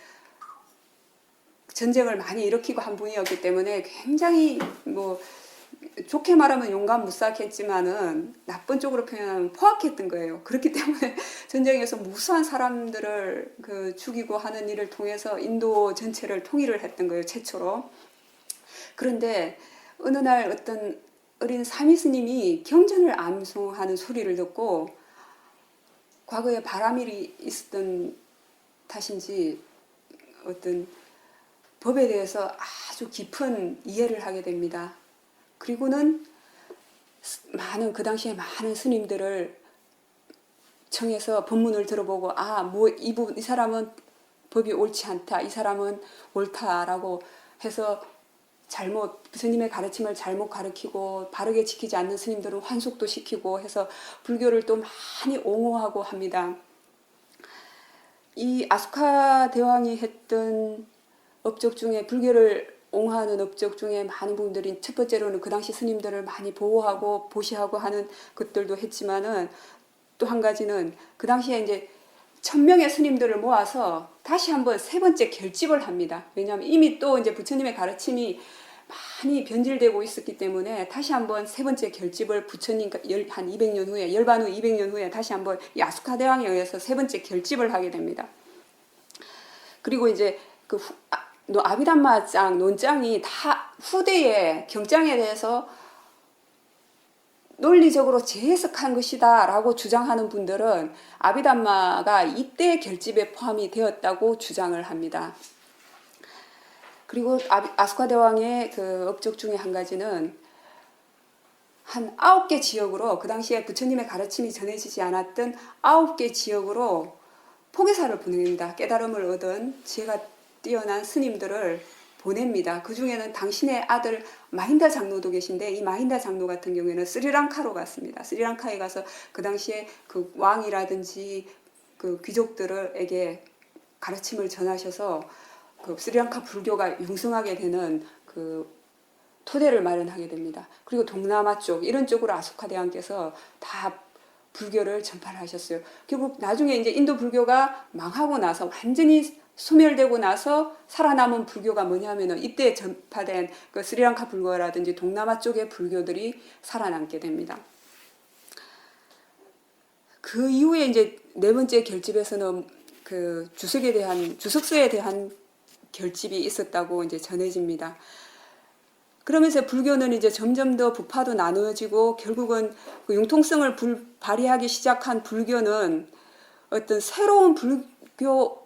A: 전쟁을 많이 일으키고 한 분이었기 때문에 굉장히 뭐 좋게 말하면 용감무싹했지만은 나쁜 쪽으로 표현하면 포악했던 거예요. 그렇기 때문에 전쟁에서 무수한 사람들을 죽이고 하는 일을 통해서 인도 전체를 통일을 했던 거예요, 최초로. 그런데 어느 날 어떤 어린 사미 스님이 경전을 암송하는 소리를 듣고, 과거에 바람일이 있었던 탓인지 어떤 법에 대해서 아주 깊은 이해를 하게 됩니다. 그리고는 그 당시에 많은 스님들을 청해서 법문을 들어보고, 이 사람은 법이 옳지 않다, 이 사람은 옳다라고 해서 부처님의 가르침을 잘못 가르치고 바르게 지키지 않는 스님들은 환속도 시키고 해서 불교를 또 많이 옹호하고 합니다. 이 아소카 대왕이 했던 업적 중에, 불교를 옹호하는 업적 중에 많은 분들이 첫 번째로는 그 당시 스님들을 많이 보호하고 보시하고 하는 것들도 했지만은, 또 한 가지는 그 당시에 이제 1000명의 스님들을 모아서 다시 한번 세 번째 결집을 합니다. 왜냐하면 이미 또 이제 부처님의 가르침이 많이 변질되고 있었기 때문에 다시 한번 세 번째 결집을 부처님 한 200년 후에, 열반 후 200년 후에 다시 한번 이 아소카 대왕에 의해서 세 번째 결집을 하게 됩니다. 그리고 이제 아비담마짱, 논짱이 다 후대의 경장에 대해서 논리적으로 재해석한 것이다 라고 주장하는 분들은 아비담마가 이때 결집에 포함이 되었다고 주장을 합니다. 그리고 아소카 대왕의 그 업적 중에 한 가지는 한 9개 지역으로, 그 당시에 부처님의 가르침이 전해지지 않았던 9개 지역으로 포계사를 보냅니다. 깨달음을 얻은 지혜가 뛰어난 스님들을 보냅니다. 그 중에는 당신의 아들 마힌다 장로도 계신데, 이 마힌다 장로 같은 경우에는 스리랑카로 갔습니다. 스리랑카에 가서 그 당시에 그 왕이라든지 그 귀족들에게 가르침을 전하셔서 그 스리랑카 불교가 융성하게 되는 그 토대를 마련하게 됩니다. 그리고 동남아 쪽, 이런 쪽으로 아소카 대왕께서 다 불교를 전파를 하셨어요. 결국 나중에 이제 인도 불교가 망하고 나서, 완전히 소멸되고 나서 살아남은 불교가 뭐냐면은 이때 전파된 그 스리랑카 불교라든지 동남아 쪽의 불교들이 살아남게 됩니다. 그 이후에 이제 네 번째 결집에서는 그 주석서에 대한 결집이 있었다고 이제 전해집니다. 그러면서 불교는 이제 점점 더 부파도 나누어지고, 결국은 그 융통성을 발휘하기 시작한 불교는 어떤 새로운 불교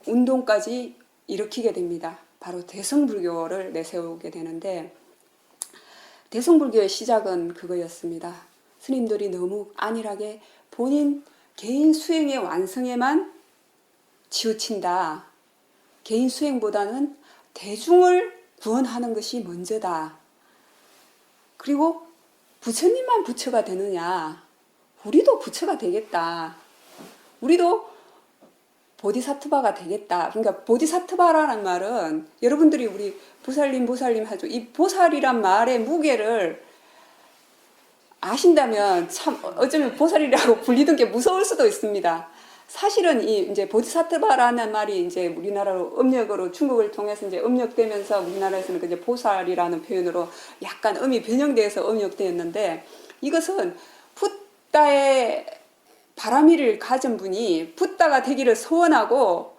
A: 운동까지 일으키게 됩니다. 바로 대성불교를 내세우게 되는데, 대성불교의 시작은 그거였습니다. 스님들이 너무 안일하게 본인 개인 수행의 완성에만 치우친다. 개인 수행보다는 대중을 구원하는 것이 먼저다. 그리고 부처님만 부처가 되느냐? 우리도 부처가 되겠다. 우리도 보디사트바가 되겠다. 그러니까 보디사트바라는 말은 여러분들이 우리 보살님 하죠. 이 보살이란 말의 무게를 아신다면 참 어쩌면 보살이라고 불리던 게 무서울 수도 있습니다. 사실은 이 이제 보디사트바라는 말이 이제 우리나라로 음력으로 중국을 통해서 이제 음력되면서 우리나라에서는 이제 보살이라는 표현으로 약간 음이 변형되어서 음력되었는데, 이것은 붓다의 바라미를 가진 분이 붓다가 되기를 소원하고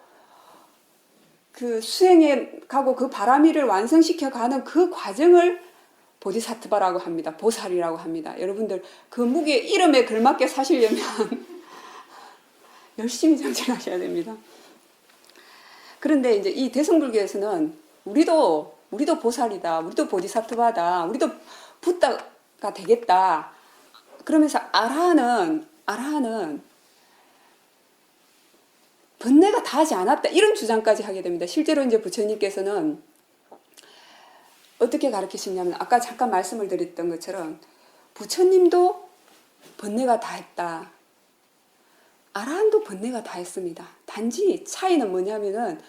A: 그 수행해 가고 그 바라미를 완성시켜 가는 그 과정을 보디사트바라고 합니다. 보살이라고 합니다. 여러분들 그 무게 이름에 걸맞게 사시려면 열심히 정진하셔야 됩니다. 그런데 이제 이 대승불교에서는 우리도 보살이다, 우리도 보디사트바다, 우리도 붓다가 되겠다. 그러면서 아라한은 번뇌가 다하지 않았다, 이런 주장까지 하게 됩니다. 실제로 이제 부처님께서는 어떻게 가르치시냐면 아까 잠깐 말씀을 드렸던 것처럼 부처님도 번뇌가 다했다. 아라한도 번뇌가 다했습니다. 단지 차이는 뭐냐면은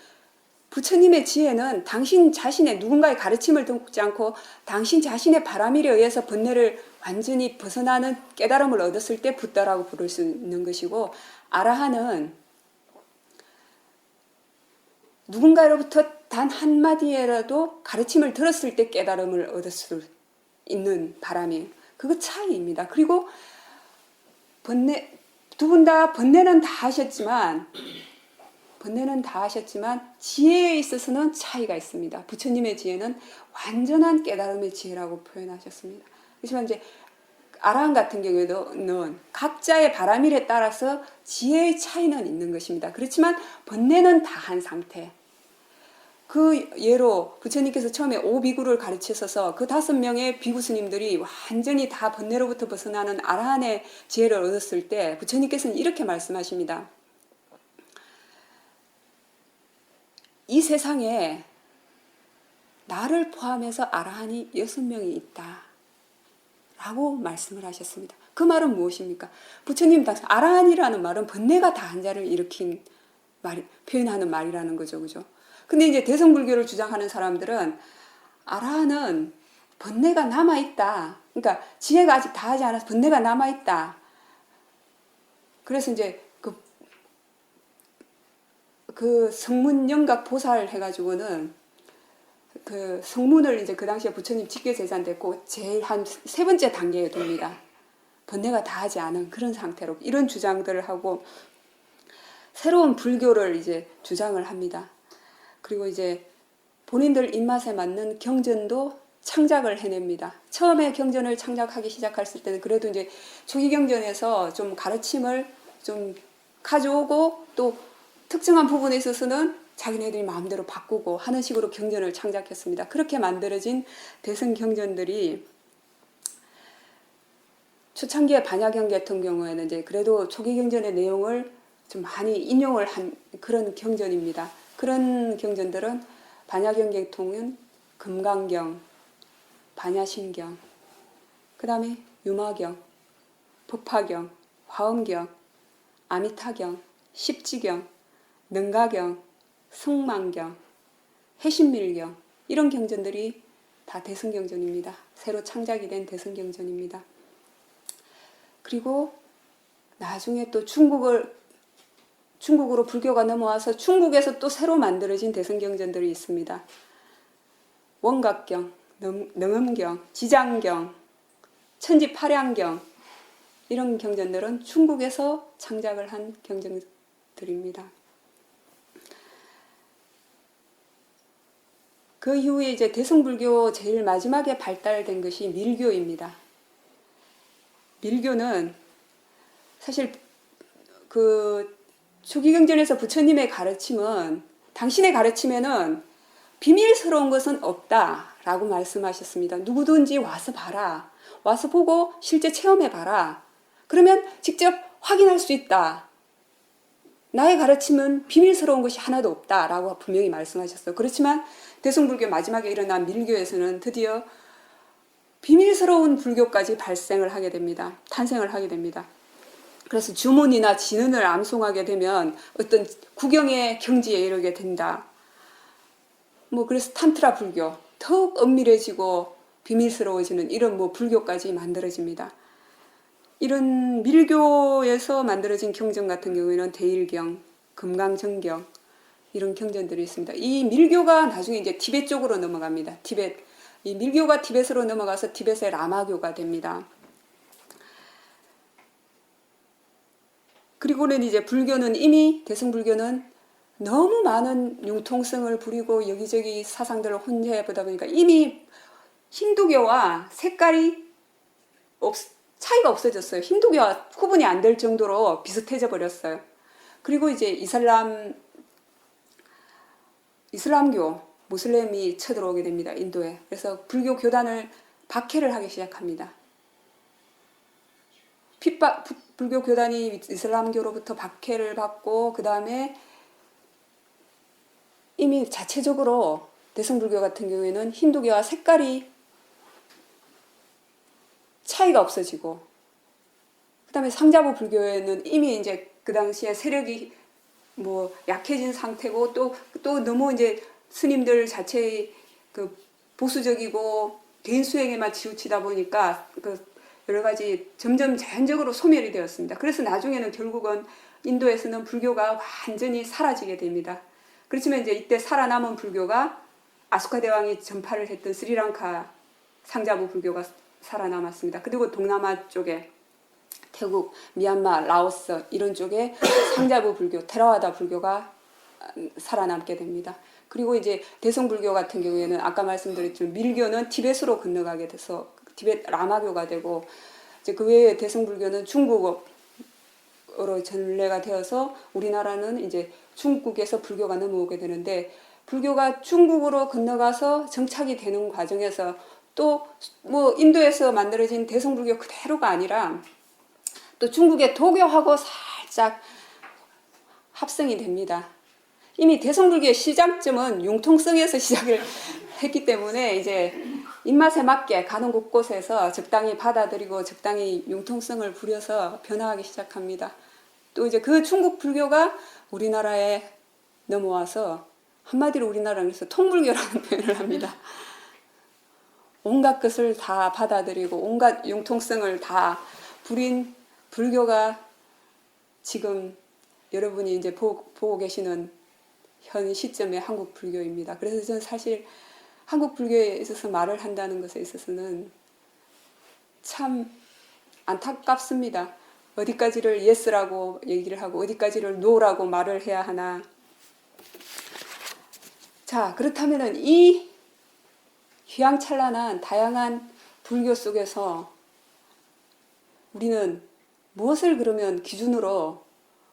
A: 부처님의 지혜는 당신 자신의 누군가의 가르침을 듣지 않고 당신 자신의 바람일에 의해서 번뇌를 완전히 벗어나는 깨달음을 얻었을 때 붓다라고 부를 수 있는 것이고, 아라한은 누군가로부터 단 한마디라도 가르침을 들었을 때 깨달음을 얻을 수 있는 바람이, 그거 차이입니다. 그리고 두 분 다 번뇌는 다 하셨지만 지혜에 있어서는 차이가 있습니다. 부처님의 지혜는 완전한 깨달음의 지혜라고 표현하셨습니다. 그렇지만 이제 아라한 같은 경우에는 각자의 바라밀에 따라서 지혜의 차이는 있는 것입니다. 그렇지만 번뇌는 다 한 상태. 그 예로 부처님께서 처음에 5비구를 가르치셔서 그 5명의 비구 스님들이 완전히 다 번뇌로부터 벗어나는 아라한의 지혜를 얻었을 때 부처님께서는 이렇게 말씀하십니다. 이 세상에 나를 포함해서 아라한이 6명이 있다 라고 말씀을 하셨습니다. 그 말은 무엇입니까? 부처님 당시 아라한이라는 말은 번뇌가 다한 자를 일으킨 표현하는 말이라는 거죠. 그죠? 근데 이제 대성불교를 주장하는 사람들은 아라한은 번뇌가 남아있다. 그러니까 지혜가 아직 다하지 않아서 번뇌가 남아있다. 그래서 이제 그 성문영각 보살 해가지고는 그 성문을 이제 그 당시에 부처님 직계제자인 됐고 제일 한 3번째 단계에 둡니다. 번뇌가 다하지 않은 그런 상태로 이런 주장들을 하고 새로운 불교를 이제 주장을 합니다. 그리고 이제 본인들 입맛에 맞는 경전도 창작을 해냅니다. 처음에 경전을 창작하기 시작했을 때는 그래도 이제 초기 경전에서 좀 가르침을 좀 가져오고 또 특정한 부분에 있어서는 자기네들이 마음대로 바꾸고 하는 식으로 경전을 창작했습니다. 그렇게 만들어진 대승 경전들이 초창기의 반야경 같은 경우에는 이제 그래도 초기 경전의 내용을 좀 많이 인용을 한 그런 경전입니다. 그런 경전들은 반야경 계통은 금강경, 반야심경, 그 다음에 유마경, 법화경, 화엄경, 아미타경, 십지경, 능가경, 승망경, 해신밀경, 이런 경전들이 다 대승경전입니다. 새로 창작이 된 대승경전입니다. 그리고 나중에 또 중국으로 불교가 넘어와서 중국에서 또 새로 만들어진 대승경전들이 있습니다. 원각경, 능엄경, 지장경, 천지파량경, 이런 경전들은 중국에서 창작을 한 경전들입니다. 그 이후에 이제 대승불교 제일 마지막에 발달된 것이 밀교입니다. 밀교는 사실 그 초기경전에서 부처님의 가르침은 당신의 가르침에는 비밀스러운 것은 없다라고 말씀하셨습니다. 누구든지 와서 봐라. 와서 보고 실제 체험해 봐라. 그러면 직접 확인할 수 있다. 나의 가르침은 비밀스러운 것이 하나도 없다라고 분명히 말씀하셨어요. 그렇지만 대승불교 마지막에 일어난 밀교에서는 드디어 비밀스러운 불교까지 발생을 하게 됩니다. 탄생을 하게 됩니다. 그래서 주문이나 진언을 암송하게 되면 어떤 구경의 경지에 이르게 된다. 그래서 탄트라 불교, 더욱 엄밀해지고 비밀스러워지는 이런 불교까지 만들어집니다. 이런 밀교에서 만들어진 경전 같은 경우에는 대일경, 금강정경 이런 경전들이 있습니다. 이 밀교가 나중에 이제 티베트 쪽으로 넘어갑니다. 이 밀교가 티베트로 넘어가서 티베트의 라마교가 됩니다. 그리고는 이제 불교는 이미 대승불교는 너무 많은 융통성을 부리고 여기저기 사상들을 혼재해 보다 보니까 이미 힌두교와 색깔이 차이가 없어졌어요. 힌두교와 구분이 안 될 정도로 비슷해져 버렸어요. 그리고 이제 이슬람교, 무슬림이 쳐들어오게 됩니다. 인도에. 그래서 불교 교단을 박해를 하기 시작합니다. 불교 교단이 이슬람교로부터 박해를 받고 그 다음에 이미 자체적으로 대승불교 같은 경우에는 힌두교와 색깔이 차이가 없어지고 그 다음에 상자부 불교에는 이미 이제 그 당시에 세력이 약해진 상태고 또 너무 이제 스님들 자체의 그 보수적이고 개인 수행에만 치우치다 보니까 그 여러 가지 점점 자연적으로 소멸이 되었습니다. 그래서 나중에는 결국은 인도에서는 불교가 완전히 사라지게 됩니다. 그렇지만 이제 이때 살아남은 불교가 아소카 대왕이 전파를 했던 스리랑카 상자부 불교가 살아남았습니다. 그리고 동남아 쪽에 태국, 미얀마, 라오스 이런 쪽에 상자부 불교, 테라와다 불교가 살아남게 됩니다. 그리고 이제 대승불교 같은 경우에는 아까 말씀드렸지만 밀교는 티베트로 건너가게 돼서 티베트 라마교가 되고 이제 그 외에 대승불교는 중국어로 전래가 되어서 우리나라는 이제 중국에서 불교가 넘어오게 되는데 불교가 중국으로 건너가서 정착이 되는 과정에서 또 인도에서 만들어진 대승불교 그대로가 아니라 또 중국의 도교하고 살짝 합성이 됩니다. 이미 대승불교의 시작점은 융통성에서 시작을 했기 때문에 이제 입맛에 맞게 가는 곳곳에서 적당히 받아들이고 적당히 융통성을 부려서 변화하기 시작합니다. 또 이제 그 중국 불교가 우리나라에 넘어와서 한마디로 우리나라에서 통불교라는 표현을 합니다. 온갖 것을 다 받아들이고 온갖 융통성을 다 부린 불교가 지금 여러분이 이제 보고 계시는 현 시점의 한국 불교입니다. 그래서 저는 사실 한국 불교에 있어서 말을 한다는 것에 있어서는 참 안타깝습니다. 어디까지를 yes라고 얘기를 하고 어디까지를 no라고 말을 해야 하나. 자, 그렇다면은 이 휘황찬란한 다양한 불교 속에서 우리는 무엇을 그러면 기준으로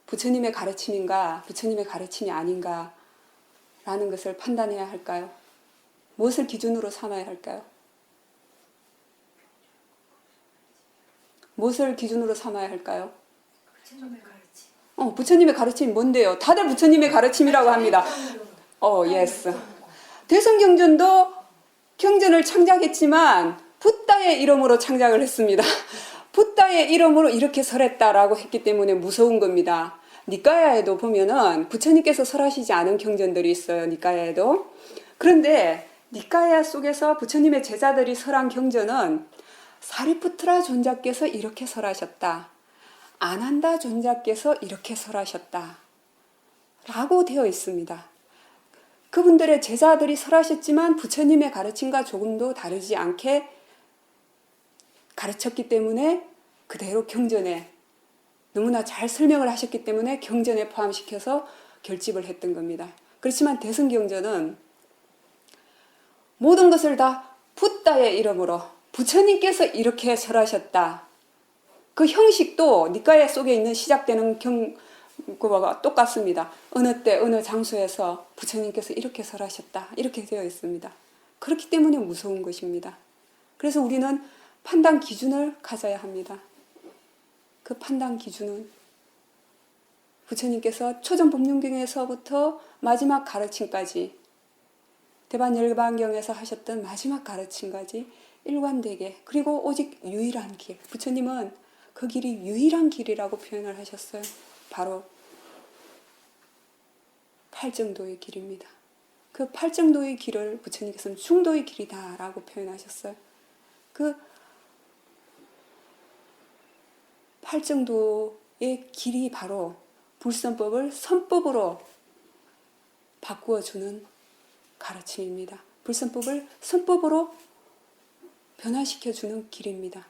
A: 부처님의 가르침인가 부처님의 가르침이 아닌가 라는 것을 판단해야 할까요? 무엇을 기준으로 삼아야 할까요? 무엇을 기준으로 삼아야 할까요?
C: 부처님의 가르침.
A: 부처님의 가르침이 뭔데요? 다들 부처님의 가르침이라고 합니다. 예스. 대성경전도 경전을 창작했지만 붓다의 이름으로 창작을 했습니다. 붓다의 이름으로 이렇게 설했다라고 했기 때문에 무서운 겁니다. 니까야에도 보면은 부처님께서 설하시지 않은 경전들이 있어요. 니까야에도. 그런데 니까야 속에서 부처님의 제자들이 설한 경전은 사리푸트라 존자께서 이렇게 설하셨다. 아난다 존자께서 이렇게 설하셨다. 라고 되어 있습니다. 그분들의 제자들이 설하셨지만 부처님의 가르침과 조금도 다르지 않게 가르쳤기 때문에 그대로 경전에 너무나 잘 설명을 하셨기 때문에 경전에 포함시켜서 결집을 했던 겁니다. 그렇지만 대승경전은 모든 것을 다 붓다의 이름으로 부처님께서 이렇게 설하셨다. 그 형식도 니까야 속에 있는 시작되는 그거와 똑같습니다. 어느 때 어느 장소에서 부처님께서 이렇게 설하셨다. 이렇게 되어 있습니다. 그렇기 때문에 무서운 것입니다. 그래서 우리는 판단 기준을 가져야 합니다. 그 판단 기준은 부처님께서 초전법륜경에서부터 마지막 가르침까지 대반열반경에서 하셨던 마지막 가르침까지 일관되게, 그리고 오직 유일한 길, 부처님은 그 길이 유일한 길이라고 표현을 하셨어요. 바로 팔정도의 길입니다. 그 팔정도의 길을 부처님께서는 중도의 길이다 라고 표현하셨어요. 그 팔정도의 길이 바로 불선법을 선법으로 바꾸어주는 가르침입니다. 불선법을 선법으로 변화시켜주는 길입니다.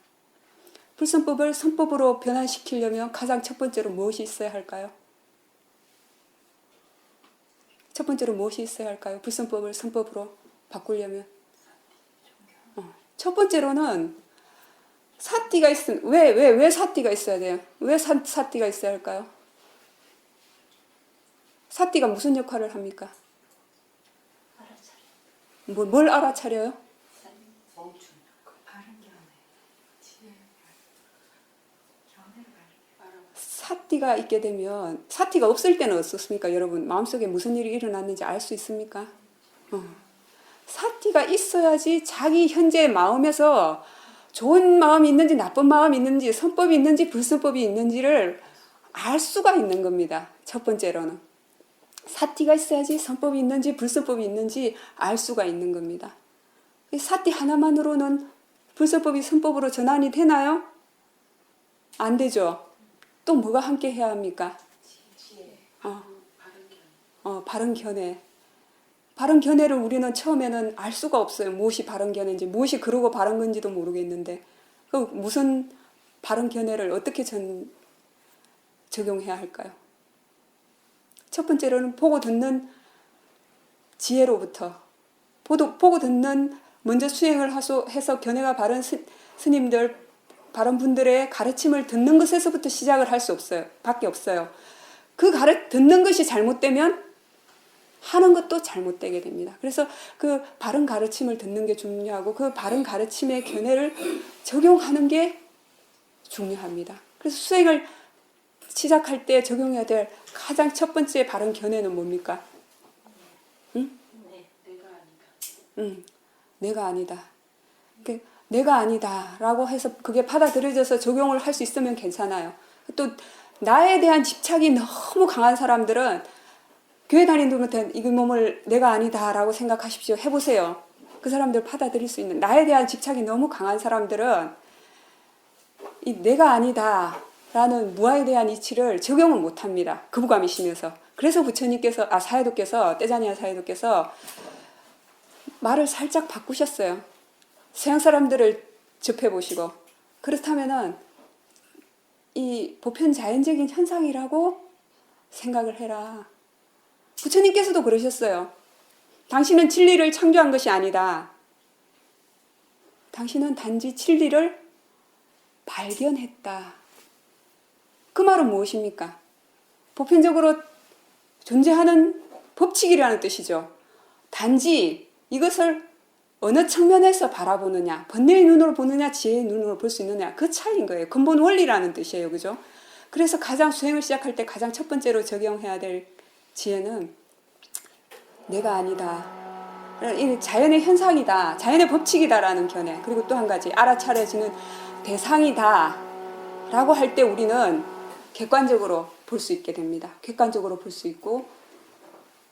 A: 불선법을 선법으로 변화시키려면 가장 첫 번째로 무엇이 있어야 할까요? 첫 번째로 무엇이 있어야 할까요? 불선법을 선법으로 바꾸려면 첫 번째로는 사띠가 있으면 왜 사띠가 있어야 돼요? 왜 사띠가 있어야 할까요? 사띠가 무슨 역할을 합니까? 뭘 알아차려요? 사띠가 있게 되면, 사띠가 없을 때는 어떻습니까? 여러분 마음속에 무슨 일이 일어났는지 알 수 있습니까? 사띠가 있어야지 자기 현재 마음에서 좋은 마음이 있는지 나쁜 마음이 있는지 선법이 있는지 불선법이 있는지를 알 수가 있는 겁니다. 첫 번째로는 사띠가 있어야지 선법이 있는지 불선법이 있는지 알 수가 있는 겁니다. 사띠 하나만으로는 불선법이 선법으로 전환이 되나요? 안 되죠. 또 뭐가 함께 해야 합니까? 바른 견해. 바른 견해를 우리는 처음에는 알 수가 없어요. 무엇이 바른 견해인지, 무엇이 그러고 바른 건지도 모르겠는데, 그 무슨 바른 견해를 어떻게 적용해야 할까요? 첫 번째로는 보고 듣는 지혜로부터, 보고 듣는 먼저 수행을 해서 견해가 바른 스님들, 바른 분들의 가르침을 듣는 것에서부터 시작을 할 수 없어요. 밖에 없어요. 그 듣는 것이 잘못되면 하는 것도 잘못되게 됩니다. 그래서 그 바른 가르침을 듣는 게 중요하고 그 바른 가르침의 견해를 적용하는 게 중요합니다. 그래서 수행을 시작할 때 적용해야 될 가장 첫 번째 바른 견해는 뭡니까? 응? 내가 아니다. 내가 아니다라고 해서 그게 받아들여져서 적용을 할 수 있으면 괜찮아요. 또 나에 대한 집착이 너무 강한 사람들은 교회 다니는 분한테 이 몸을 내가 아니다라고 생각하십시오. 해보세요. 그 사람들 받아들일 수 있는, 나에 대한 집착이 너무 강한 사람들은 이 내가 아니다라는 무아에 대한 이치를 적용을 못합니다. 거부감이 심해서. 그래서 부처님께서, 사해도께서, 떼자니아 사해도께서 말을 살짝 바꾸셨어요. 서양 사람들을 접해보시고, 그렇다면은 이 보편 자연적인 현상이라고 생각을 해라. 부처님께서도 그러셨어요. 당신은 진리를 창조한 것이 아니다. 당신은 단지 진리를 발견했다. 그 말은 무엇입니까? 보편적으로 존재하는 법칙이라는 뜻이죠. 단지 이것을 어느 측면에서 바라보느냐, 번뇌의 눈으로 보느냐, 지혜의 눈으로 볼 수 있느냐, 그 차이인 거예요. 근본 원리라는 뜻이에요. 그죠? 그래서 가장 수행을 시작할 때 가장 첫 번째로 적용해야 될 지혜는 내가 아니다. 이 자연의 현상이다. 자연의 법칙이다라는 견해. 그리고 또 한 가지, 알아차려지는 대상이다. 라고 할 때 우리는 객관적으로 볼 수 있게 됩니다. 객관적으로 볼 수 있고,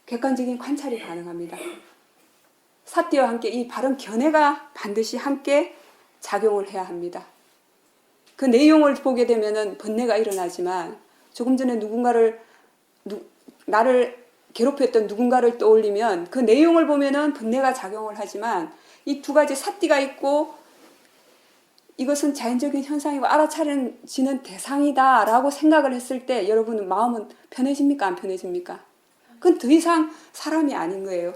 A: 객관적인 관찰이 가능합니다. 사띠와 함께 이 바른 견해가 반드시 함께 작용을 해야 합니다. 그 내용을 보게 되면은 번뇌가 일어나지만, 조금 전에 나를 괴롭혔던 누군가를 떠올리면 그 내용을 보면은 번뇌가 작용을 하지만, 이 두 가지 사띠가 있고 이것은 자연적인 현상이고 알아차려지는 대상이다 라고 생각을 했을 때 여러분 마음은 편해집니까? 안 편해집니까? 그건 더 이상 사람이 아닌 거예요.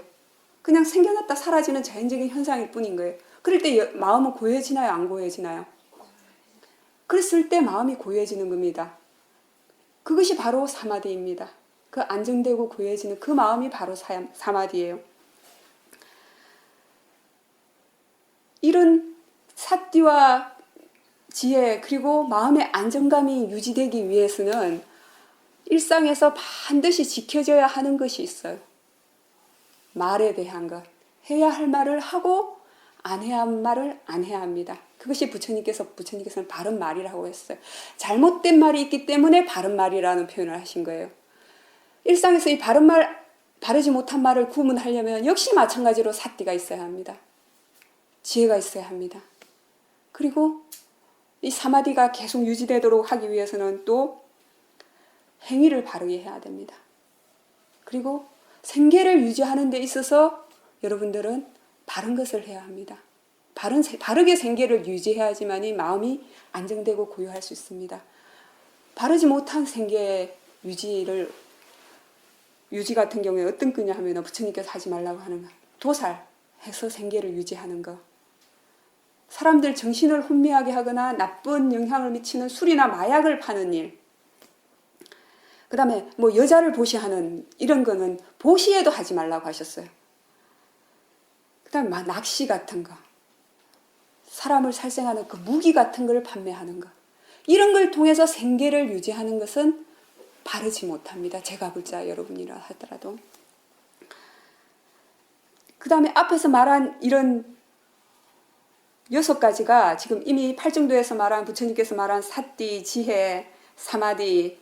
A: 그냥 생겨났다 사라지는 자연적인 현상일 뿐인 거예요. 그럴 때 마음은 고요해지나요? 안 고요해지나요? 그랬을 때 마음이 고요해지는 겁니다. 그것이 바로 사마디입니다. 그 안정되고 고요해지는 그 마음이 바로 사마디예요. 이런 사띠와 지혜, 그리고 마음의 안정감이 유지되기 위해서는 일상에서 반드시 지켜져야 하는 것이 있어요. 말에 대한 것. 해야 할 말을 하고 안 해야 할 말을 안 해야 합니다. 그것이 부처님께서는 바른 말이라고 했어요. 잘못된 말이 있기 때문에 바른 말이라는 표현을 하신 거예요. 일상에서 이 바른 말, 바르지 못한 말을 구분하려면 역시 마찬가지로 사띠가 있어야 합니다. 지혜가 있어야 합니다. 그리고 이 사마디가 계속 유지되도록 하기 위해서는 또 행위를 바르게 해야 됩니다. 그리고 생계를 유지하는 데 있어서 여러분들은 바른 것을 해야 합니다. 바르게 생계를 유지해야지만이 마음이 안정되고 고요할 수 있습니다. 바르지 못한 생계 유지 같은 경우에 어떤 거냐 하면 부처님께서 하지 말라고 하는 거. 도살해서 생계를 유지하는 거. 사람들 정신을 혼미하게 하거나 나쁜 영향을 미치는 술이나 마약을 파는 일. 그 다음에 뭐 여자를 보시하는 이런 거는 보시에도 하지 말라고 하셨어요. 그 다음에 낚시 같은 거. 사람을 살생하는 그 무기 같은 걸 판매하는 거. 이런 걸 통해서 생계를 유지하는 것은 바르지 못합니다. 제가 불자 여러분이라 하더라도. 그 다음에 앞에서 말한 이런 6가지가 지금 이미 팔정도에서 말한 부처님께서 말한 사띠, 지혜, 사마디,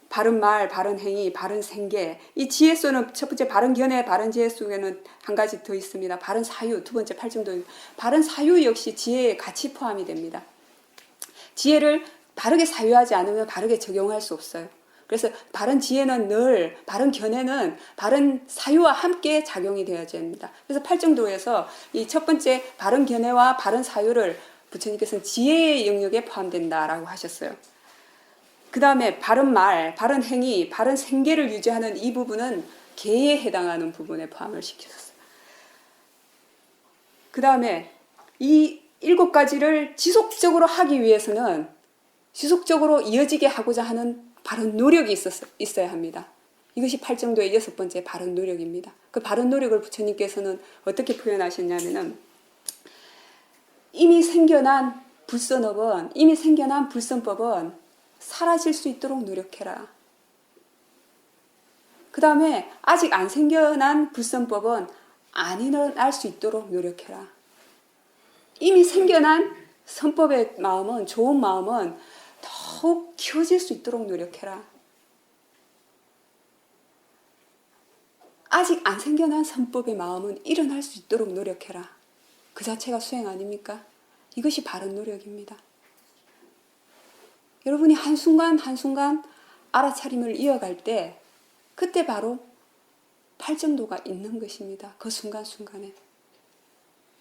A: 바른 말, 바른 행위, 바른 생계. 이 지혜수는 첫 번째 바른 견해, 바른 지혜 속에는 한 가지 더 있습니다. 바른 사유, 두 번째 팔정도. 바른 사유 역시 지혜에 같이 포함이 됩니다. 지혜를 바르게 사유하지 않으면 바르게 적용할 수 없어요. 그래서 바른 지혜는 늘, 바른 견해는 바른 사유와 함께 작용이 되어야 됩니다. 그래서 팔정도에서 이 첫 번째 바른 견해와 바른 사유를 부처님께서는 지혜의 영역에 포함된다라고 하셨어요. 그 다음에 바른 말, 바른 행위, 바른 생계를 유지하는 이 부분은 계에 해당하는 부분에 포함을 시켰어요. 그 다음에 이 7가지를 지속적으로 하기 위해서는 지속적으로 이어지게 하고자 하는 바른 노력이 있어야 합니다. 이것이 팔정도의 6번째 바른 노력입니다. 그 바른 노력을 부처님께서는 어떻게 표현하셨냐면은 이미 생겨난 불선법은 사라질 수 있도록 노력해라. 그 다음에 아직 안 생겨난 불선법은 안 일어날 수 있도록 노력해라. 이미 생겨난 선법의 마음은, 좋은 마음은 더욱 키워질 수 있도록 노력해라. 아직 안 생겨난 선법의 마음은 일어날 수 있도록 노력해라. 그 자체가 수행 아닙니까? 이것이 바른 노력입니다. 여러분이 한순간 한순간 알아차림을 이어갈 때 그때 바로 팔정도가 있는 것입니다. 그 순간순간에.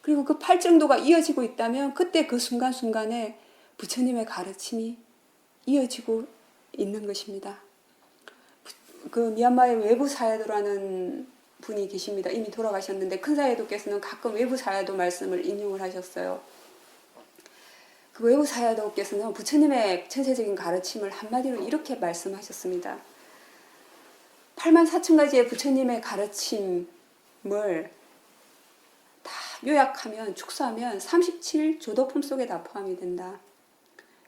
A: 그리고 그 팔정도가 이어지고 있다면 그때 그 순간순간에 부처님의 가르침이 이어지고 있는 것입니다. 그 미얀마의 외부 사야도라는 분이 계십니다. 이미 돌아가셨는데 큰 사야도께서는 가끔 외부 사야도 말씀을 인용을 하셨어요. 그 외부 사야도께서는 부처님의 천세적인 가르침을 한마디로 이렇게 말씀하셨습니다. 84,000가지의 부처님의 가르침을 다 요약하면, 축소하면 37조도품 속에 다 포함이 된다.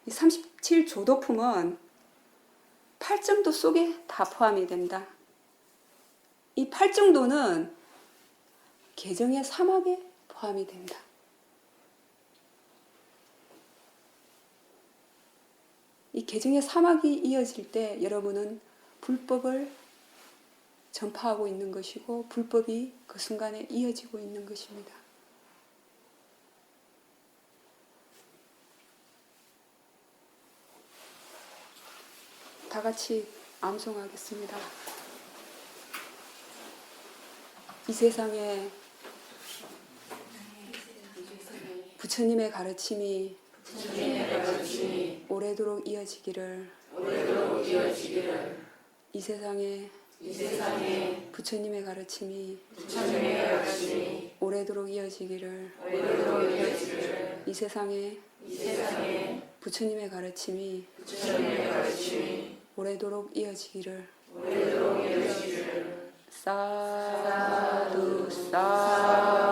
A: 이 37조도품은 팔정도 속에 다 포함이 된다. 이 팔정도는 개정의 사막에 포함이 된다. 이 개정의 사막이 이어질 때 여러분은 불법을 전파하고 있는 것이고 불법이 그 순간에 이어지고 있는 것입니다. 다 같이 암송하겠습니다. 이 세상에 부처님의 가르침이 오래도록 이어지기를 이 세상에 부처님의 가르침이 오래도록 이어지기를 이 세상에 부처님의 가르침이 오래도록 이어지기를 사두 사두